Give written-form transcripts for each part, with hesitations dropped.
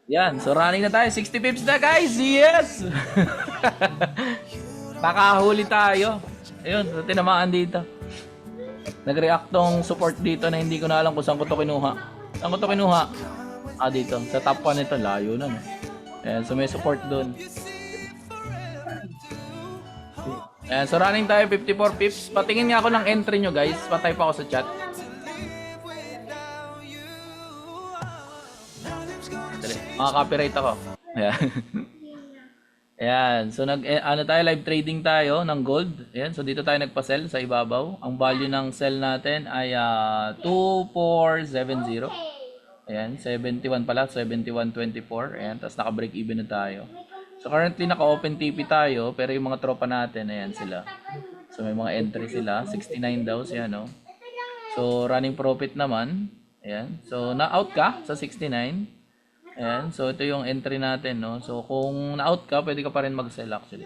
Yan, so running na tayo. 60 pips na guys! Yes! Nakahuli tayo. Ayun, so tinamaan dito. Nag-react tong support dito na hindi ko na alam kung saan ko to kinuha. Saan ko to kinuha? Ah, dito. Sa top 1 nito, layo na no. Ayan, so may support dun. Ayan, so running tayo 54 pips. Patingin nga ako ng entry nyo guys. Patay pa ako sa chat. Dali, maka-copyright ako. Ayan. Ayan, so ano tayo, live trading tayo ng gold. Ayan, so dito tayo nagpa-sell sa ibabaw. Ang value ng sell natin ay 2470. Ayan, 71 pala, 71.24. Ayan, tapos naka-break even na tayo. So currently naka-open TP tayo, pero yung mga tropa natin, ayan sila. So may mga entry sila, 69 daw siya, no? So running profit naman. Ayan, so na-out ka sa 69. Ayan, so ito yung entry natin, no? So kung na-out ka, pwede ka pa rin mag-sell actually.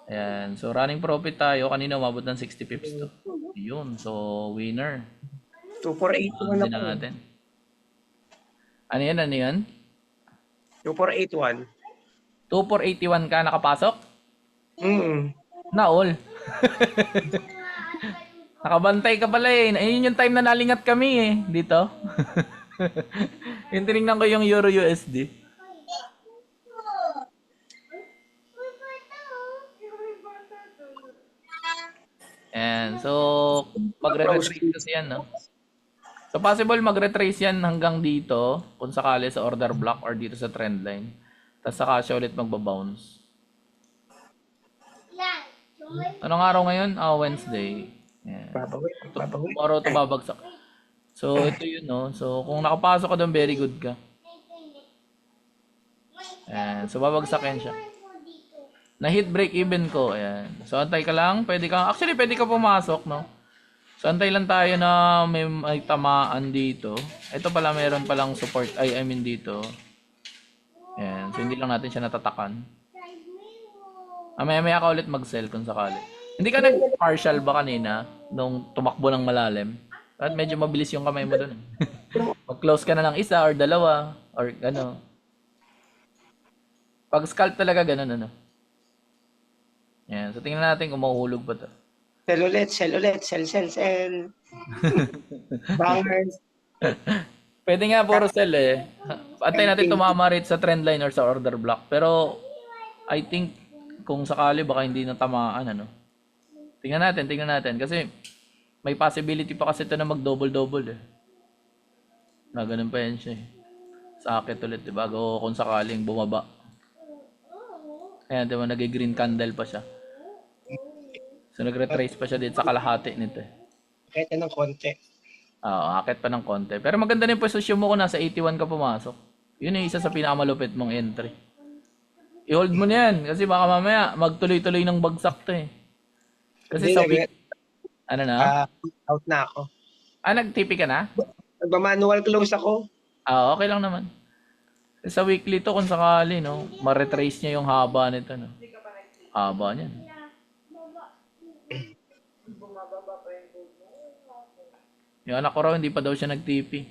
Ayan, so running profit tayo. Kanina umabot ng 60 pips to. Yun, so winner. 2481 na Din po. natin. Ano yan, ano yan? 2481. 2481 ka nakapasok? Na all. Nakabantay ka pala eh. Ayun yung time na nalingat kami eh. Dito. Yung tinignan ko yung Euro USD. And so, magre-retrace kasi yan, no? So, possible magre-trace yan hanggang dito, kung sakali sa order block or dito sa trend line. Tapos saka siya ulit magbabounce. Anong araw ngayon? Wednesday. Yeah. Babawi. Tomorrow to babagsak. So, ito yun, no? So, kung nakapasok ka doon, very good ka. Ayan. So, babagsakin siya. Na-hit break even ko. Ayan. So, antay ka lang. Actually, pwede ka pumasok, no? So, antay lang tayo na may tamaan dito. Ito pala, meron palang support. I mean dito. Ayan. So, hindi lang natin siya natatakan. Maya-maya ka ulit mag-sell kung sakali. Hindi ka nag-partial ba kanina nung tumakbo ng malalim? At medyo mabilis yung kamay mo dun. Mag-close ka na ng isa or dalawa or ano. Pag scalp talaga ganun ano. Yan. So tingnan natin kung mahuhulog pa to. Sell ulit. Sell. Bangers. Pwede nga puro sell eh. Antay natin tumama rate sa trend line or sa order block. Pero I think kung sakali baka hindi na tamaan ano. Tingnan natin. Kasi may possibility pa kasi ito na mag-double-double eh. Na ganun pa yan siya eh. Sa akit ulit diba? Kung sakaling bumaba. Ayan diba nag-green candle pa siya. So nag-retrace pa siya dito sa kalahati nito eh. Kahit ng konti. Akit pa ng konti. Pero maganda na yung posisyon mo kung nasa 81 ka pumasok. Yun yung isa sa pinakamalupit mong entry. I-hold mo na yan kasi baka mamaya magtuloy-tuloy ng bagsak to eh. Kasi sa week... Ano na? Out na ako. Nag-TP ka na? Nagma-manual close ako. Okay lang naman. Sa weekly to kung sakali, no? Ma-retrace niya yung haba nito, no? Haba niyan. Yung anak ko raw, hindi pa daw siya nag-TP.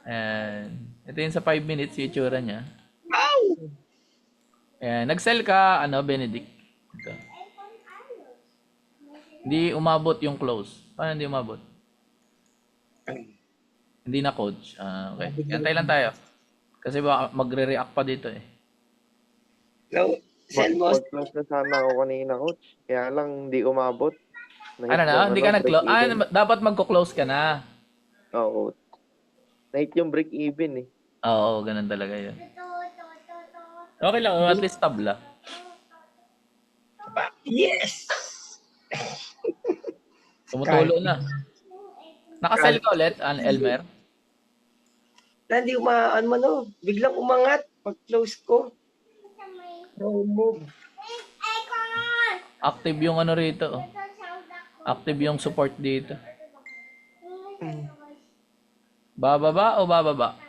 And, ito yung sa 5 minutes, yung itsura niya. Ayan, nag-sell ka, Benedict. Ito. Hindi umabot yung close. Paano hindi umabot? Hindi na coach. Okay. Antay lang tayo. Kasi baka magre-react pa dito eh. No, sell mo. Mag-close na sana ako kanina, coach. Kaya lang, hindi umabot. Ano na? Hindi ka nag-close? Dapat magko-close ka na. Oo. Nahit yung break even eh. Oo, ganun talaga yun. Okay lang, at least tabla. Yes! Tumutulo na. Nakasell ka ulit, Elmer? Hindi biglang umangat pag-close ko. No move. Active yung ano rito. Oh. Active yung support dito. Bababa o bababa?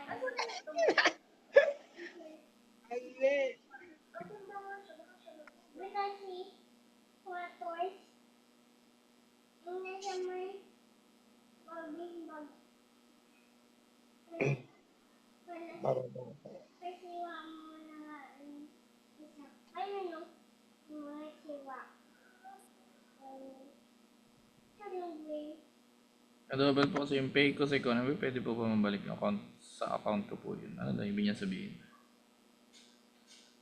Marunong. Double po kasi yung pay ko sa economy, pwede po ba mabalik yung account sa account ko po yun? Ano daw ibig niya sabihin?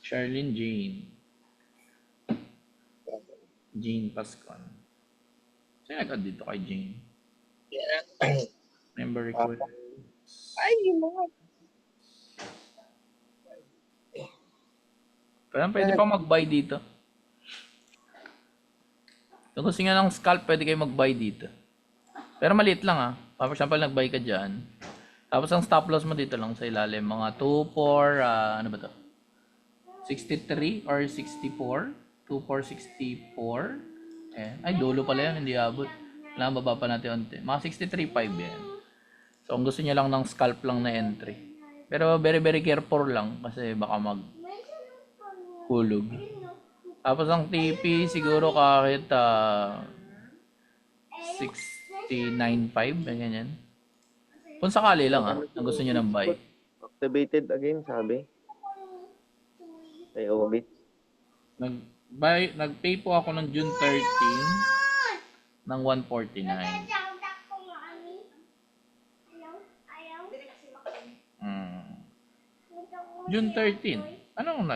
Charlene Jane. Jane Pascual. Sino nag-add dito kay Jane? Yeah. Member request. Ay, yung mga. Pero pwede pa mag-buy dito. Kung gusto nga ng scalp, pwede kayo mag-buy dito. Pero maliit lang ah. For example, nag-buy ka dyan. Tapos ang stop loss mo dito lang sa ilalim. Mga 2, 4, ano ba to? 63 or 64? 2, 4, 64. Eh, ay, dulo pala yan. Hindi abot. Kailangan baba pa natin onti. Mga 63.5 yan. So, kung gusto niya lang ng scalp lang na entry. Pero very, very careful lang. Kasi baka hulog. Tapos ang TP siguro kahit 69.5, ganyan. Kung sakali lang na gusto niyo ng buy. Activated again, sabi. Ay, Obit. Nag-pay po ako ng June 13 ng 149. June 13. Anong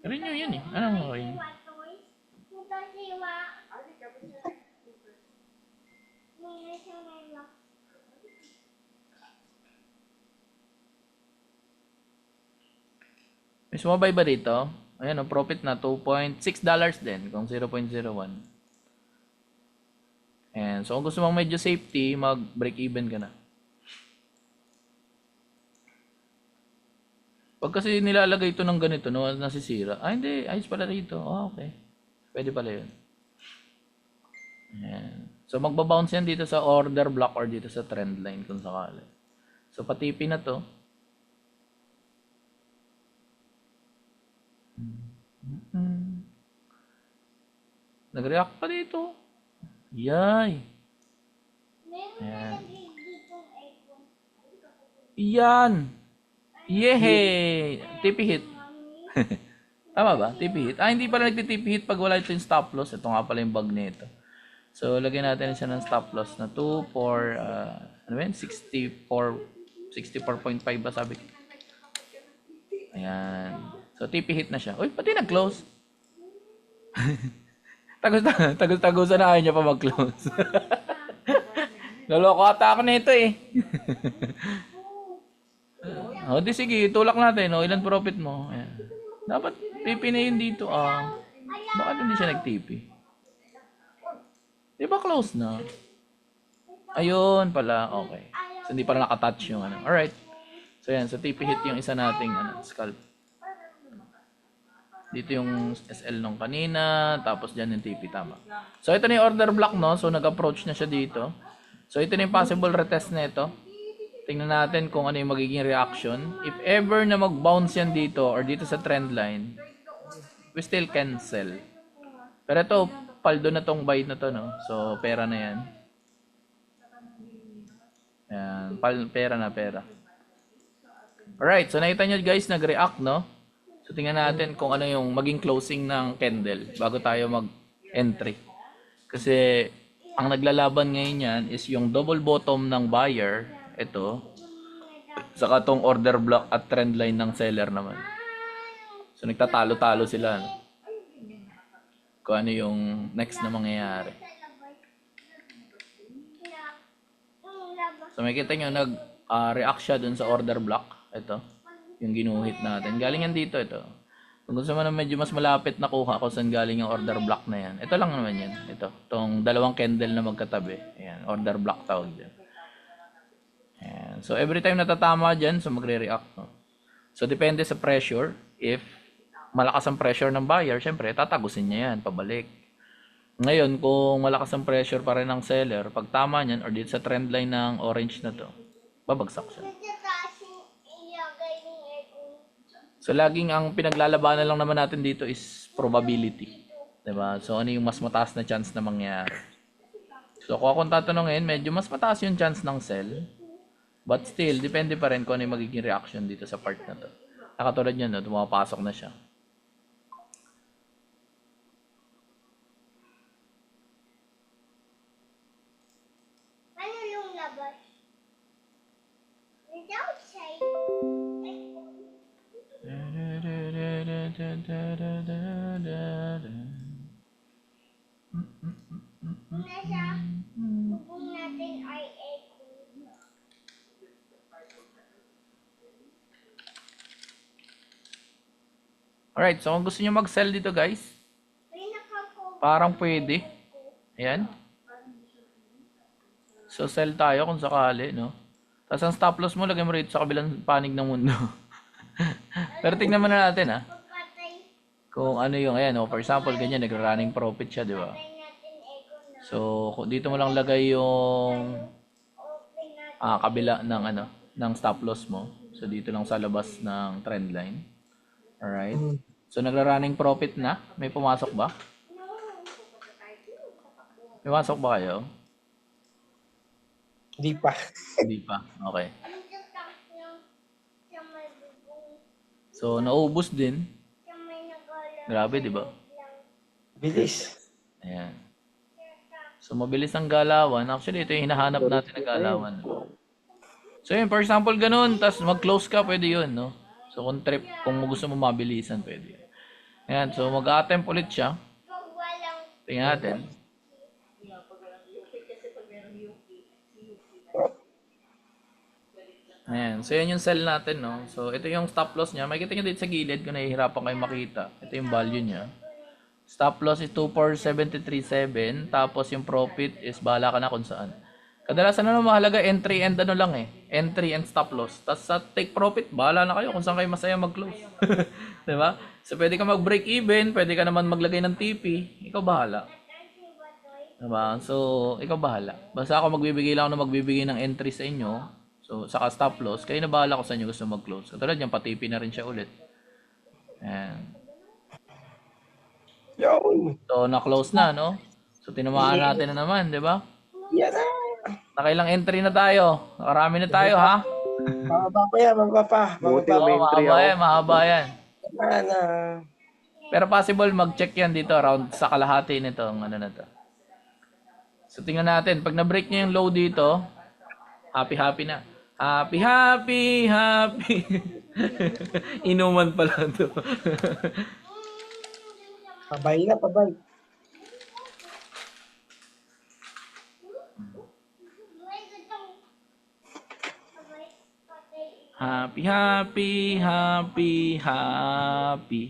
renew yan eh. Anong renew? May sumabay ba dito? Ayan, profit na $2.6 din kung 0.01. And so kung gusto mong medyo safety, mag-break even ka na. Pag kasi nilalagay ito ng ganito, no, nasisira. Ah, hindi. Ayos pala rito. Oh, okay. Pwede pala yun. Ayan. So magbabounce yan dito sa order block or dito sa trend line kung sakali. So patipi na to. Nag-react pa dito. Yay. Ayan. Yan. Yehey! TP hit. Tama ba? TP hit. Ah, hindi pala nagti-TP hit pag wala ito yung stop loss. Ito nga pala yung bug nito. So, lagyan natin siya ng stop loss na 2 for, ano ba yun? 64.5 ba sabi ko? Ayan. So, TP hit na siya. Uy, pati nag-close. Tagus-tagusan na ayaw niya pa mag-close. Loloko ata ako na ito eh. O, di sige, tulak natin. O, ilan profit mo? Ayan. Dapat TP na yun dito. Bakit hindi siya nag-TP? Di ba close na? Ayun pala. Okay. So, hindi pala nakatouch yung ano. Alright. So, yan. So, TP hit yung isa nating scalp. Dito yung SL nung kanina. Tapos dyan yung TP. Tama. So, ito na yung order block, no? So, nag-approach na siya dito. So, ito na yung possible retest na ito. Tingnan natin kung ano yung magiging reaction. If ever na mag-bounce yan dito or dito sa trend line, we still can sell. Pero ito, paldo na tong buy na to, no? So, pera na yan. Yan, pera na, pera. Alright, so nakita nyo guys, nag-react, no? So, tingnan natin kung ano yung maging closing ng candle bago tayo mag-entry. Kasi, ang naglalaban ngayon yan is yung double bottom ng buyer, ito, saka tong order block at trend line ng seller naman. So, nagtatalo-talo sila. No? Kung ano yung next na mangyayari. So, makikita nyo, nag-react siya dun sa order block. Ito, yung ginuhit natin. Galing yan dito, ito. Kung gusto mo na medyo mas malapit na kuha kung saan galing yung order block na yan. Ito lang naman yan. Ito, itong dalawang candle na magkatabi. Ayan, order block tawag dyan. Ayan. So, every time natatama dyan, so magre-react. No? So, depende sa pressure. If malakas ang pressure ng buyer, syempre, tatagusin niya yan, pabalik. Ngayon, kung malakas ang pressure pa rin ng seller, pag tama niyan, or dito sa trend line ng orange na to, babagsak siya. So, laging ang pinaglalabanan lang naman natin dito is probability. Diba? So, ano yung mas mataas na chance na mangyari? So, kung akong tatanungin, medyo mas mataas yung chance ng sell. But still, depende pa rin kung ano yung magiging reaction dito sa part na to. Nakatulad yan, no? Tumapasok na siya. Ano yung labas? Without say. Nasa bubong natin ay echo. Alright, so kung gusto nyo mag-sell dito guys, May nakakover. parang pwede. Ayan. So sell tayo kung sakali, no? Tapos ang stop loss mo, lagay mo rito sa kabilang panig ng mundo. Pero tingnan muna natin, ha? Pagpatay Kung ano yung, ayan, oh, for example, ganyan, nagra-running profit siya, di ba? natin echo na. So, dito mo lang lagay yung Open natin. kabila ng ano, ng stop loss mo. So, dito lang sa labas ng trend line. Alright. So, nagra-running profit na. May pumasok ba? No. May pumasok ba kayo? Hindi pa. Hindi pa. Okay. Yung tatak ng sa may bubong. So, naubos din. Sa may nagala. Grabe, di ba? lang. Bilis. Ayan. So, mabilis ang galawan. Actually, ito yung hinahanap natin na galawan. So, yun, for example, ganun. Tapos, mag-close ka, pwede yun, no? So, kung gusto mo mabilisan, pwede yun. Ayan. So, mag-attempt ulit siya. Pag walang Tingnan natin. Ayan. So, yan yung sell natin, no? So, ito yung stop loss niya. Makikita nyo dito sa gilid kung nahihirapan kayo makita. Ito yung value niya. Stop loss is 24737. Tapos, yung profit is bahala ka na kung saan. Kadalasan na mahalaga entry and ano lang eh. Entry and stop loss. Tapos sa take profit, bahala na kayo kung saan kayo masaya mag-close. Diba? So, pwede ka mag-break even. Pwede ka naman maglagay ng TP. Ikaw bahala. Diba? So, ikaw bahala. Basta ako magbibigay lang ako na magbibigay ng entry sa inyo. So, saka stop loss. Kayo na bahala kung saan nyo gusto mag-close. Katulad yan, pa-TP na rin siya ulit. Ayan. Yun. So, na-close na, no? So, tinamaan natin na naman, di ba? Yan na. Nakailang entry na tayo. Nakarami na tayo, ha? Mababa pa yan. Mababa pa. Buti Mababa may Oo, entry mahaba ako. yan, mahaba yan. pa na. Pero possible mag-check yan dito around sa kalahati nito, ang ano na to. So, tingnan natin. Pag na-break niya yung low dito, happy na. Happy. Inuman pala to. Pabay na, pabay. may gutong. Abay, patay. Happy.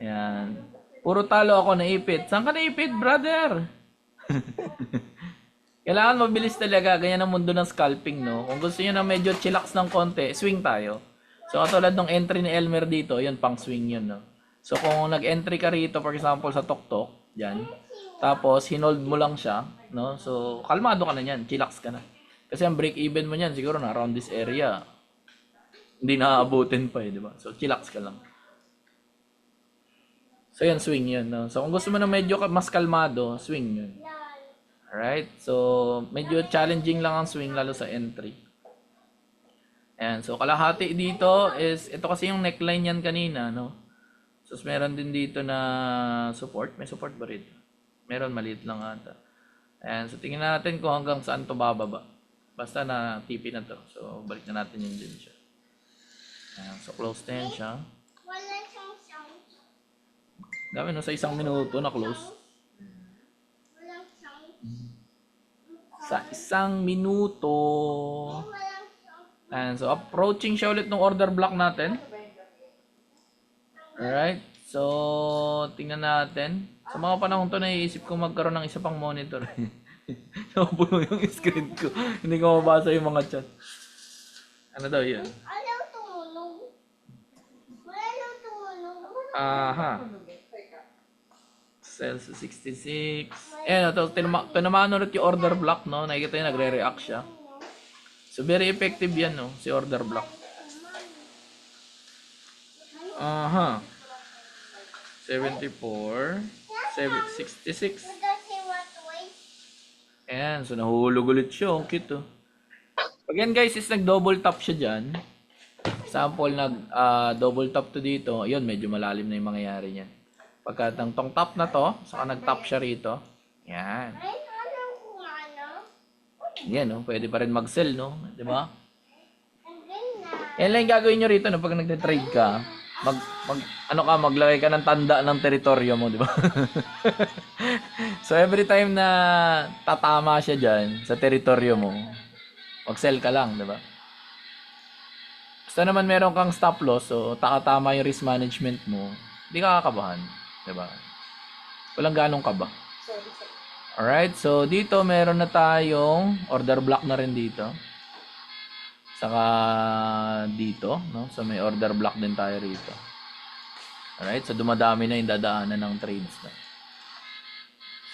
Yan. Puro talo ako naipit. Saan ka naipit, brother? Kailangan mabilis talaga. Ganyan ang mundo ng scalping, no? Kung gusto niyo na medyo chillax ng konti, swing tayo. So, katulad ng entry ni Elmer dito, yun, pang swing yun, no? So, kung nag-entry ka rito, for example, sa Tok-Tok, yan. Tapos, hinold mo lang siya, no? So, kalmado ka na yan. Chillax ka na. Kasi ang break-even mo niyan, siguro na around this area. Hindi naaabutin pa, di ba? So, chillax ka lang. So, yan, swing yun, no? So, kung gusto mo na medyo mas kalmado, swing yun. Alright? So, medyo challenging lang ang swing, lalo sa entry. Ayan. So, kalahati dito is, ito kasi yung neckline yan kanina, no? So, meron din dito na support. May support ba rito? Meron, maliit lang ata. Ayan. So, tingnan natin kung hanggang saan to bababa. Basta na TP na to. So, balik na natin yung din siya. Ayan. So, close na yan siya. Wala siyang sound. Dami no, sa 1 minuto na close. Walang sound. Sa 1 minuto. Walang sound. Ayan. So, approaching siya ulit ng order block natin. Alright. So, tingnan natin. Sa mga panahon to, naiisip ko magkaroon ng isa pang monitor. Napuno yung screen ko. Hindi ko mabasa yung mga chat. Ano daw yun? Ayaw tumunog. Wala tumunog. Aha. Sales 66. Ayan, ito, tinamaan ulit yung order block, no? Nakikita nyo, nagre-react siya. So, very effective yan, no? Si order block. Aha. 74. 66. Does he want to wait? Ayan, so nahulog ulit siya. Ang cute, oh. Pag yan guys is nag-double tap siya dyan. Sample double tap to dito. Ayun, medyo malalim na yung mangyayari niyan. Pagka tong tap na to, saka nag-tap siya rito. Yan. Ay, alam ko ano. Yan, no? Pwede pa rin mag-sell, no? Di ba? Ang ganda. Yan lang yung gagawin nyo rito, no? Pag nagte-trade ka, maglagay ka ng tanda ng teritoryo mo, di ba? So, every time na tatama siya dyan sa teritoryo mo, mag-sell ka lang, di ba? Basta naman meron kang stop loss, so takatama yung risk management mo, hindi ka kakabahan, di ba? Walang ganong kaba. Alright, so dito meron na tayong order block na rin dito. Saka dito, no? So may order block din tayo rito. Alright, so dumadami na yung dadaanan ng trades na.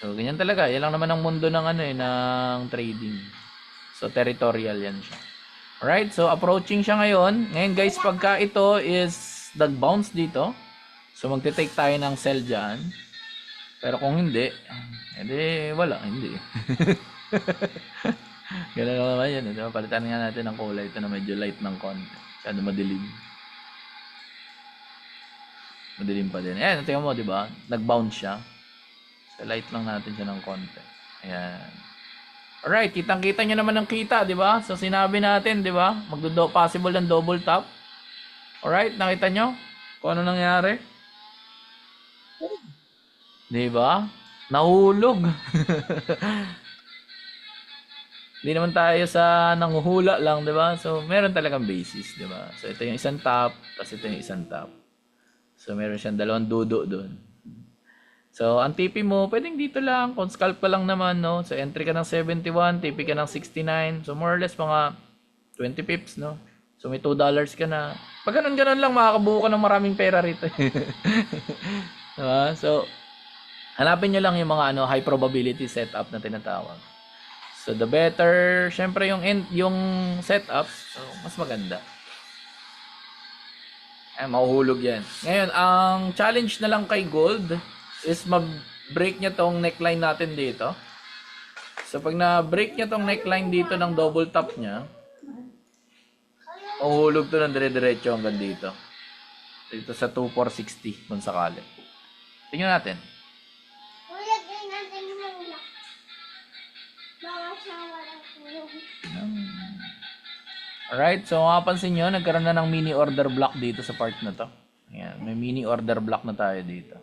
So ganyan talaga, yan lang naman ang mundo ng ng trading. So territorial yan siya. Alright, so approaching siya ngayon. Ngayon guys, pagka ito is nag-bounce dito, so magte-take tayo ng sell dyan. Pero kung hindi, edi wala, hindi. Ganun lang naman yan. Diba? Palitan nga natin ng kulay. Ito na medyo light ng konti. Masyado madilim. Madilim pa din. Ayan, tingnan mo, di ba? Nag-bounce siya. So, light lang natin siya ng konti. Ayan. Alright, kitang-kita nyo naman ng kita, di ba? So, sinabi natin, di ba? Possible ng double tap. Alright, nakita nyo? Kung ano nangyari? Di ba? Nahulog. Hindi naman tayo sa nanguhula lang, di ba? So, meron talagang basis, di ba? So, ito yung isang top, tapos ito yung isang top. So, meron siyang dalawang dudo doon. So, ang TP mo, pwedeng dito lang. Kung scalp ka lang naman, no? So, entry ka ng 71, TP ka ng 69. So, more or less, mga 20 pips, no? So, may $2 ka na. Pag ganun-ganun lang, makakabuo ka ng maraming pera rito. Diba? So, hanapin nyo lang yung mga high probability setup na tinatawag. So, the better, syempre yung setup, so, mas maganda. Mahuhulog yan. Ngayon, ang challenge na lang kay gold is mag-break niya tong neckline natin dito. So, pag na-break niya tong neckline dito ng double top niya, mahuhulog to ng dire-diretso hanggang dito. Dito sa 2460 kung sakali. Tingnan natin. Kuya, ganyan natin muna. Baka siya walang tulog. Alright, so mapapansin nyo, nagkaroon na ng mini order block dito sa part na to. Ayan, may mini order block na tayo dito.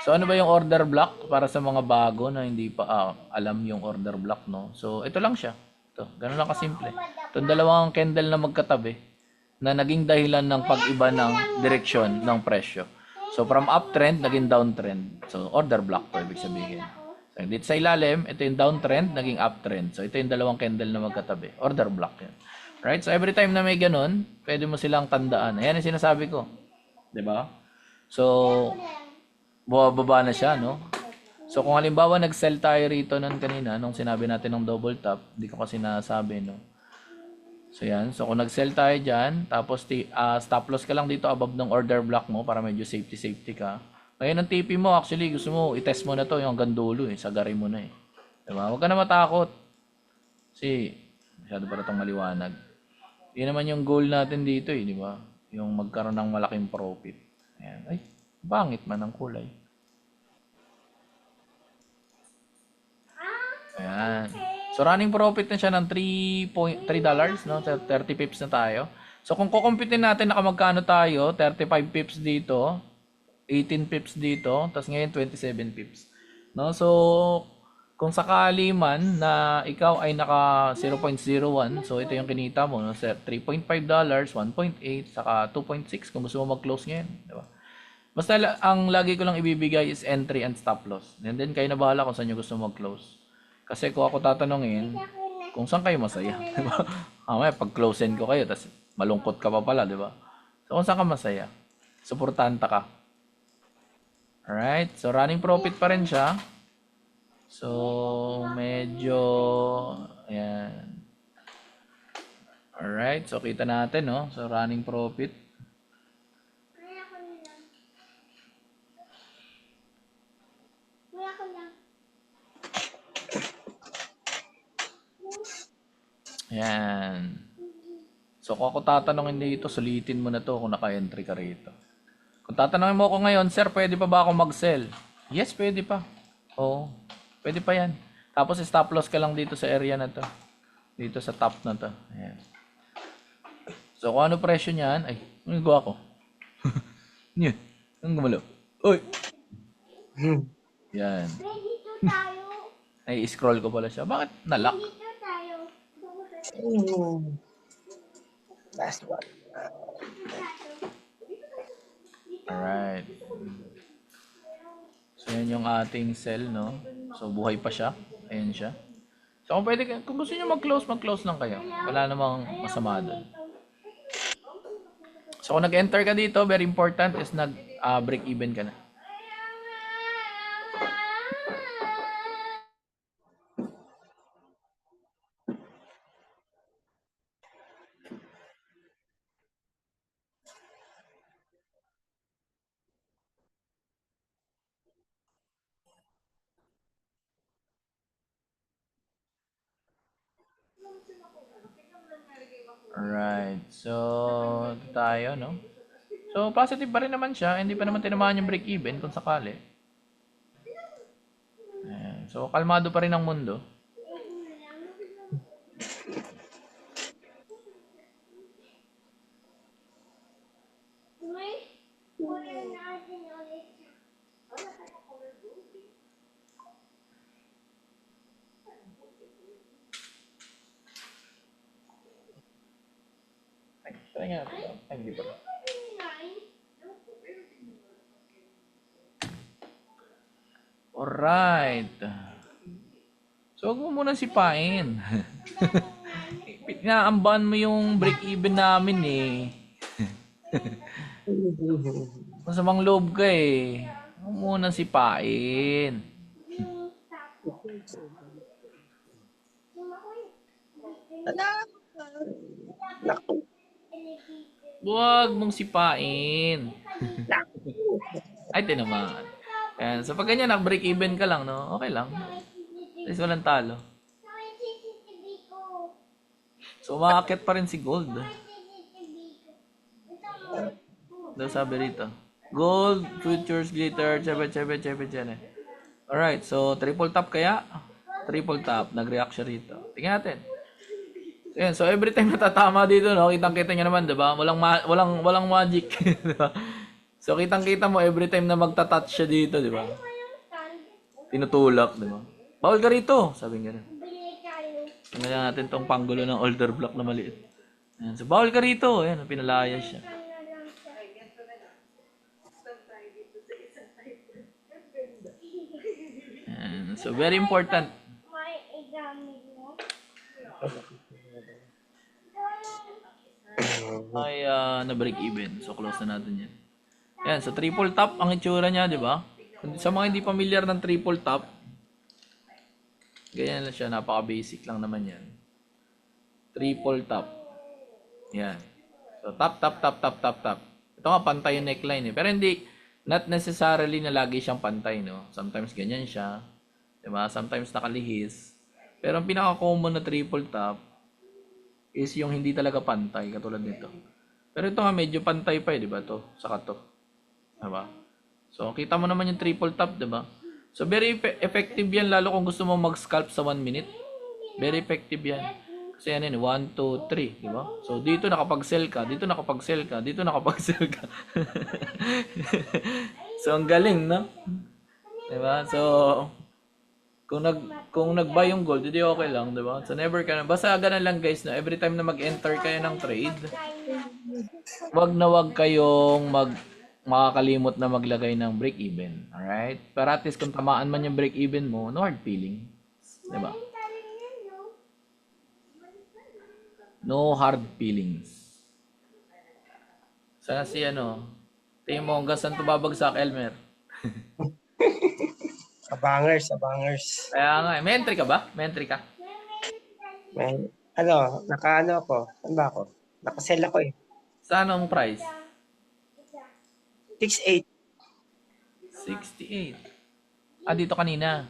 So ano ba yung order block para sa mga bago na hindi pa alam yung order block, no? So ito lang siya. Ito, ganun lang kasimple. Itong dalawang candle na magkatabi na naging dahilan ng pag-iba ng direksyon ng presyo. So from uptrend, naging downtrend. So order block po ibig sabihin. So dito sa ilalim, ito yung downtrend, naging uptrend. So ito yung dalawang candle na magkatabi. Order block yan. Right? So every time na may ganun, pwede mo silang tandaan. Ayan yung sinasabi ko. 'Di ba? So bumababa na siya, no? So kung halimbawa nag-sell tayo rito nun kanina, nung sinabi natin ng double top, hindi ko kasi nasabi, no? So yan. So kung nag-sell tayo dyan, tapos stop loss ka lang dito above ng order block mo para medyo safety ka. Ngayon ang TP mo, actually gusto mo, i-test mo na to yung hanggang dulo sagari mo na Diba? Huwag ka na matakot. Kasi masyado para itong maliwanag. Yun naman yung goal natin dito di ba? Yung magkaroon ng malaking profit. Ayan. Ay, bangit man ang kulay. Ayan. So running profit na siya ng $3, no? 30 pips na tayo. So kung kukumpitin natin nakamagkano tayo, 35 pips dito, 18 pips dito, tapos ngayon 27 pips. No? So kung sakali man na ikaw ay naka 0.01, so ito yung kinita mo, no? $3.5, 1.8, saka 2.6 kung gusto mo mag-close ngayon, di ba? Basta ang lagi ko lang ibibigay is entry and stop loss. And then kayo na bahala kung saan nyo gusto mag-close. Kasi kung ako tatanungin, kung saan kayo masaya, di ba? Pag-close-in ko kayo, tapos malungkot ka pa pala, di ba? So kung saan ka masaya, suportanta ka. Alright, so running profit pa rin siya. So, medyo, ayan. Alright, so kita natin, no? So, running profit. Kuya ko lang. Kuya ko lang. Ayan. So kung ako tatanungin dito, sulitin mo na to kung naka-entry ka rito. Kung tatanungin mo ako ngayon, sir, pwede pa ba ako mag-sell? Yes, pwede pa. Oo, pwede pa yan. Tapos stop loss ka lang dito sa area na to. Dito sa top na to. Ayan. So kung ano presyo niyan, ay, ano gawa ko? Yun, ang gumalo. Uy! Yan. Dito tayo. Ay, scroll ko pala siya. Bakit nalock? Dito tayo. Last one. Alright. So, yan yung ating cell, no? So, buhay pa siya. Ayan siya. So, kung pwede, kung gusto nyo mag-close lang kayo. Wala namang masama doon. So, kung nag-enter ka dito, very important is nag-break even ka na. Alright. So, ito tayo, no? So, positive pa rin naman siya. Hindi pa naman tinamaan yung break even kung sakali. Ayan. So, kalmado pa rin ang mundo. May wala natin ulit. Ay, try nga natin. Ay, hindi pa. Alright. So, huwag mo muna sipain. Pinaamban mo yung break-even namin eh. Masamang loob ka eh. Huwag mo muna sipain. Naku. Huwag mong sipain. Ay, tinamaan. Ayan. So, pag ganyan, nag-break-even ka lang, no? Okay lang. At least walang talo. May CCTV ko. So, umaakit pa rin si Gold. May CCTV ko. Ito mo. Daw sabi rito. Gold, futures, glitter, chebe. Alright, so triple tap kaya? Triple tap, nag-react siya rito. Tingnan natin. So, yan. So every time natatama dito, no, kitang-kita niyo naman, 'di ba? Walang magic, 'di ba? So kitang-kita mo every time na magta-touch siya dito, 'di ba? Tinutulak, 'di ba? Bawal ka rito, sabi niya. Bili tayo. Tingnan natin tong panggulo ng older block na maliit. Ayan, so bawal ka rito, ayan, pinalaya siya. Ayan, so very important. May igamit mo. Ay na-break even. So close na natin 'yan. Yan, so triple tap ang itsura niya, 'di ba? Sa mga hindi familiar ng triple tap, ganyan lang siya, napaka-basic lang naman 'yan. Triple tap. Yan. So tap. Ito nga pantay yung neckline eh. Pero hindi not necessarily na lagi siyang pantay, no? Sometimes ganyan siya. 'Di ba? Sometimes nakalihis. Pero ang pinaka-common na triple tap is yung hindi talaga pantay katulad nito. Pero ito nga medyo pantay pa eh, 'di ba to? Saka to. 'Di ba? So kita mo naman yung triple tap, 'di ba? So very effective 'yan lalo kung gusto mo mag-scalp sa 1 minute. Very effective 'yan. Kasi yan 1 2 3, 'di ba? So dito nakapag-sell ka, dito nakapag-sell ka, dito nakapag-sell ka. So ang galing, no? 'Di ba? So kung nag-buy yung gold, hindi okay lang, 'di ba? So never ka na. Basta ganun lang guys, na every time na mag-enter kayo ng trade, wag kayong makakalimot na maglagay ng break even. Alright? Pero at least kung tamaan man yung break even mo, no hard feelings. 'Di ba? No hard feelings. Sana si tingin mo hanggang saan ito babagsak, Elmer? Abangers. Kaya nga, may entry ka ba? May entry ka? May, naka-ano ako. Ano ba ako? Nakasell ako eh. Sa anong price? 6.8. 68. Ah, dito kanina.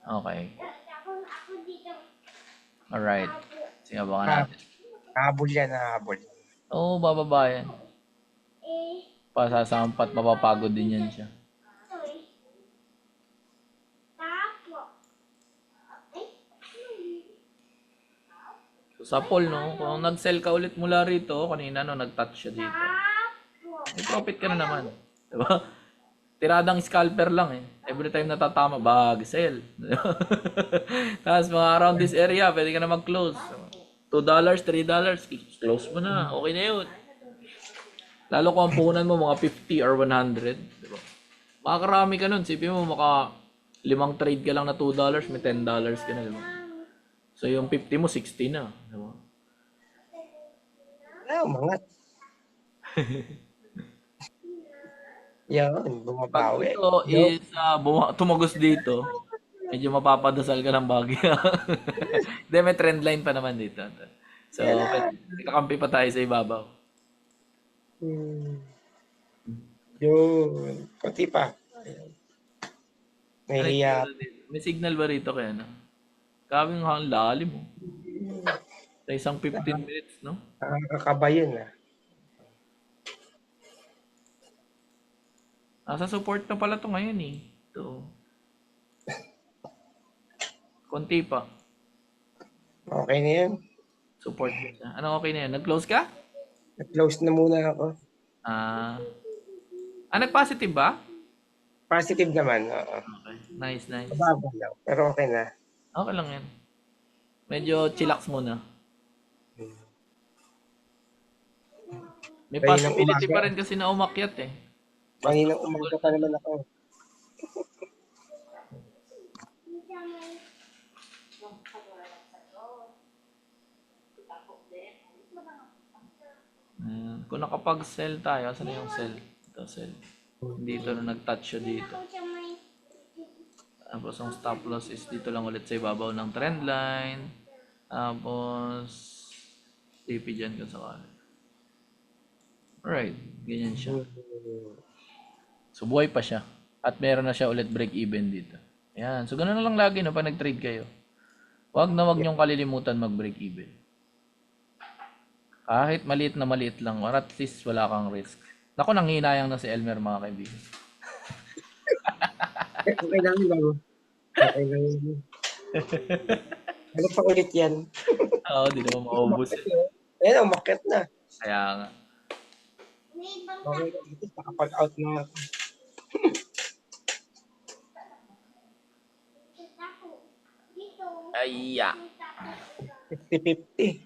Okay. Alright. Sige, abangan Ah, natin. habol yan, habol. Oo, bababa yan. Eh, Pasasampat, mapapagod din yan siya. sorry. Tapo. Ay, So, sa poll, no? Kung nag-sell ka ulit mula rito, kanina, no, nag-touch siya dito. tapo. May profit ka na naman. Diba? Tiradang scalper lang eh. Every time natatama, bag, sell. Tapos mga around this area, pwede ka na mag-close. $2, $3, close mo na. Okay na yun. Lalo kung ang puhunan mo mga 50 or 100. Diba? Makakarami ka nun. Sipin mo, maka 5 trade ka lang na $2, may $10 ka na. Diba? So yung 50 mo, 60 na. Diba? Umangat. Yan, Pag bumabawi. ito is tumagos dito, medyo mapapadasal ka ng bagyo. Hindi, may trend line pa naman dito. So, kakampi pa tayo sa ibabaw. Yun. Kunti pa. Nahihiya. May signal ba rito kaya no? Kaming hang lalim mo. Sa isang 15 minutes, no? Nakakakaba yun ah. Nasa support na pala to ngayon eh. Ito. Konti pa. Okay na yan. Support na siya. Ano okay na yan? Nag-close ka? Nag-close na muna ako. Nag-positive ba? Positive naman. Oo. Okay. Nice, nice. Mababa lang. Pero okay na. Okay lang yan. Medyo chillax muna. May Kaninang possibility umaga. pa rin kasi na umakyat eh. Kaninang umaga pa naman ako. Kung nakapag-sell tayo, saan na yung sell? Ito, sell. Dito na nag-touch siya dito. Ako siya may Tapos ang stop loss is dito lang ulit sa ibabaw ng trend line. Tapos TP dyan kung sakali. Alright, ganyan siya. So buhay pa siya. At meron na siya ulit break even dito. Ayan, so ganun na lang lagi no, pag nag-trade kayo. Wag niyong kalilimutan mag-break even. Kahit maliit na maliit lang, or at least wala kang risk. Naku, nanghihinayang na si Elmer mga kaibigan. Okay lang lang. Okay lang yun. Ano pa ulit yan? Oo, di naman maubos eh. Ayan, umakyat na. Kaya nga. may ibang Okay, nakapag-out na ako. tapo. Dito. Ayya. 50-50.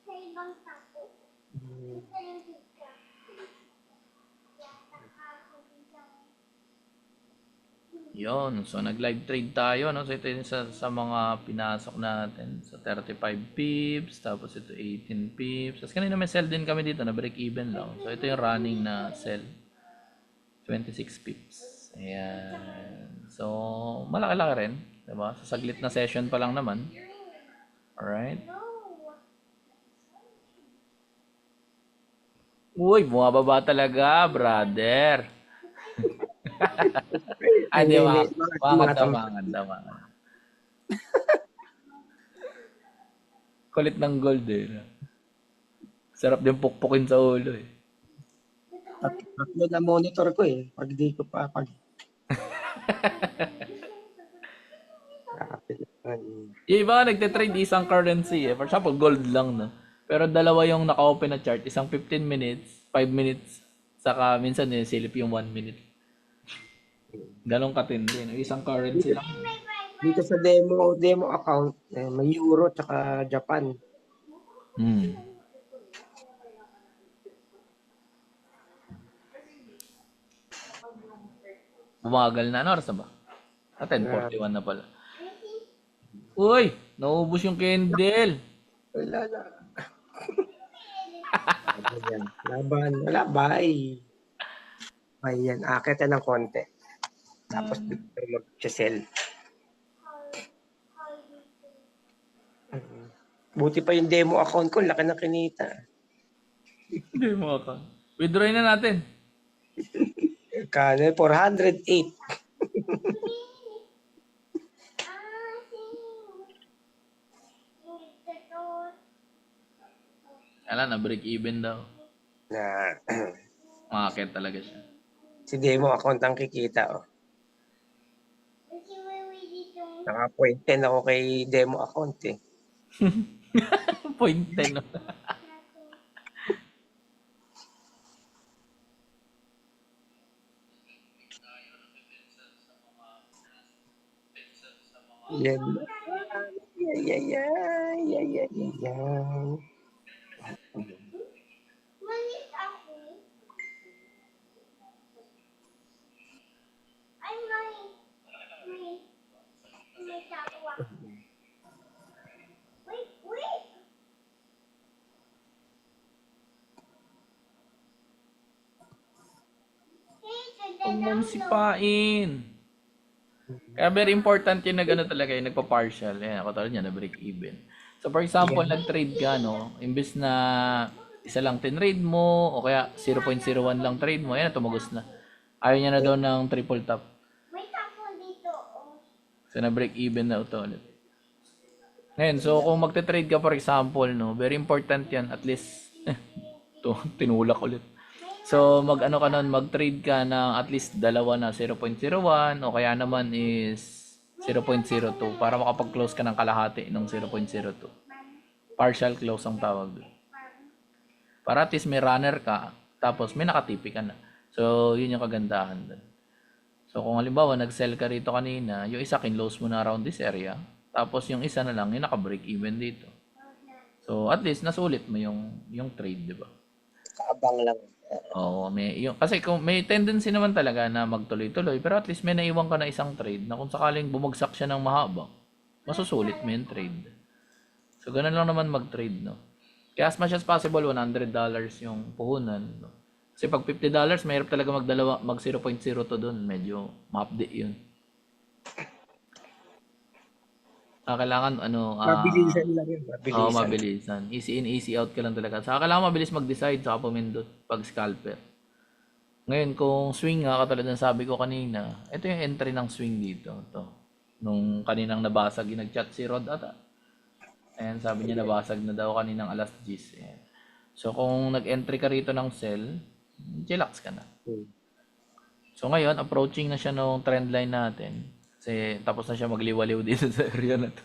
Sa ibang tapo. Sa yung tika. Yun, so nag-live trade tayo, no? So ito yung sa mga pinasok natin. So 35 pips, tapos ito 18 pips. Tapos kanina may sell din kami dito na break even lang. So ito yung running na sell. 26 pips. Ayan. So malaki-laki rin, 'di ba? Sa saglit na session pa lang naman. Alright. Uy, bumababa talaga, brother. Ay, di ba? Maganda. Kulit ng gold eh. Sarap din pukpukin sa ulo eh. Tatlo na monitor ko eh. Pag di ko pa Yung iba nagte-trade isang currency eh. For example, gold lang no. Pero dalawa yung naka-open na chart. Isang 15 minutes, 5 minutes, saka minsan silip yung 1 minute. Ganong katindi. No? Isang currency lang. dito sa demo account, may Euro tsaka Japan. Bumagal na. Ano oras na ba? 10:41 na pala. Uy! Naubos yung candle. Wala na. Ayan. Laban. Wala, bye. Ayan, akit na ng konti. Tapos mag-sell. Buti pa yung demo account ko, laki na kinita. Hindi mo ako. Withdraw na natin. Kano, 408. Kala na break even daw. Na Makakit talaga siya. si demo account ang kikita. Oh. Kasi may dito. Naka-point 10 ako kay demo account eh. Point 10. No? Yan. Yan. Manis ako. Ay, may tawa. Wait. Hey, Huwag mong sipain. Kaya very important yung nag-ano talaga, yung nagpa-partial. Ayan, ako talaga niya, na-break even. So for example, nag-trade ka, no? Imbes na isa lang tinrade mo, o kaya 0.01 lang trade mo, ayan, tumagos na. Ayaw niya na daw ng triple top. May tapo dito. Oh. So na-break even na ito ulit. Ngayon, so kung magte-trade ka for example, no, very important yan, at least, tinulak ulit. So mag-ano ka nun, mag-trade ka ng at least dalawa na 0.01 o kaya naman is 0.02 para makapag-close ka ng kalahati ng 0.02. Partial close ang tawag doon. Para at least may runner ka, tapos may nakatipi ka na. So yun yung kagandahan doon. So kung halimbawa nag-sell ka rito kanina, yung isa kinlose mo na around this area, tapos yung isa na lang yung naka-break even dito. So at least nasulit mo yung trade, di ba? Kaabang lang. Oo, kasi kung may tendency naman talaga na magtuloy-tuloy, pero at least may naiwan ka na isang trade na kung sakaling bumagsak siya ng mahaba, masusulit mo yung trade. So ganun lang naman mag-trade, no? Kaya as much as possible, $100 yung puhunan, no? Kasi pag $50, mahirap talaga mag 0.02 doon. Medyo ma-update yun. Kailangan Mabilisan lang yun. Oo, Mabilisan. mabilisan. Easy in, easy out ka lang talaga. Saka kailangan mabilis mag-decide saka pumindot pag scalper. Ngayon, kung swing nga, katulad ng sabi ko kanina, ito yung entry ng swing dito. Ito. Nung kaninang nabasag, yung nag-chat si Rod ata. Ayan, sabi niya nabasag na daw kaninang alas 10. Ayan. So, kung nag-entry ka rito ng sell, chillax ka na. So, ngayon, approaching na siya nung trend line natin. Kasi tapos na siya magliwaliw dito sa area na to.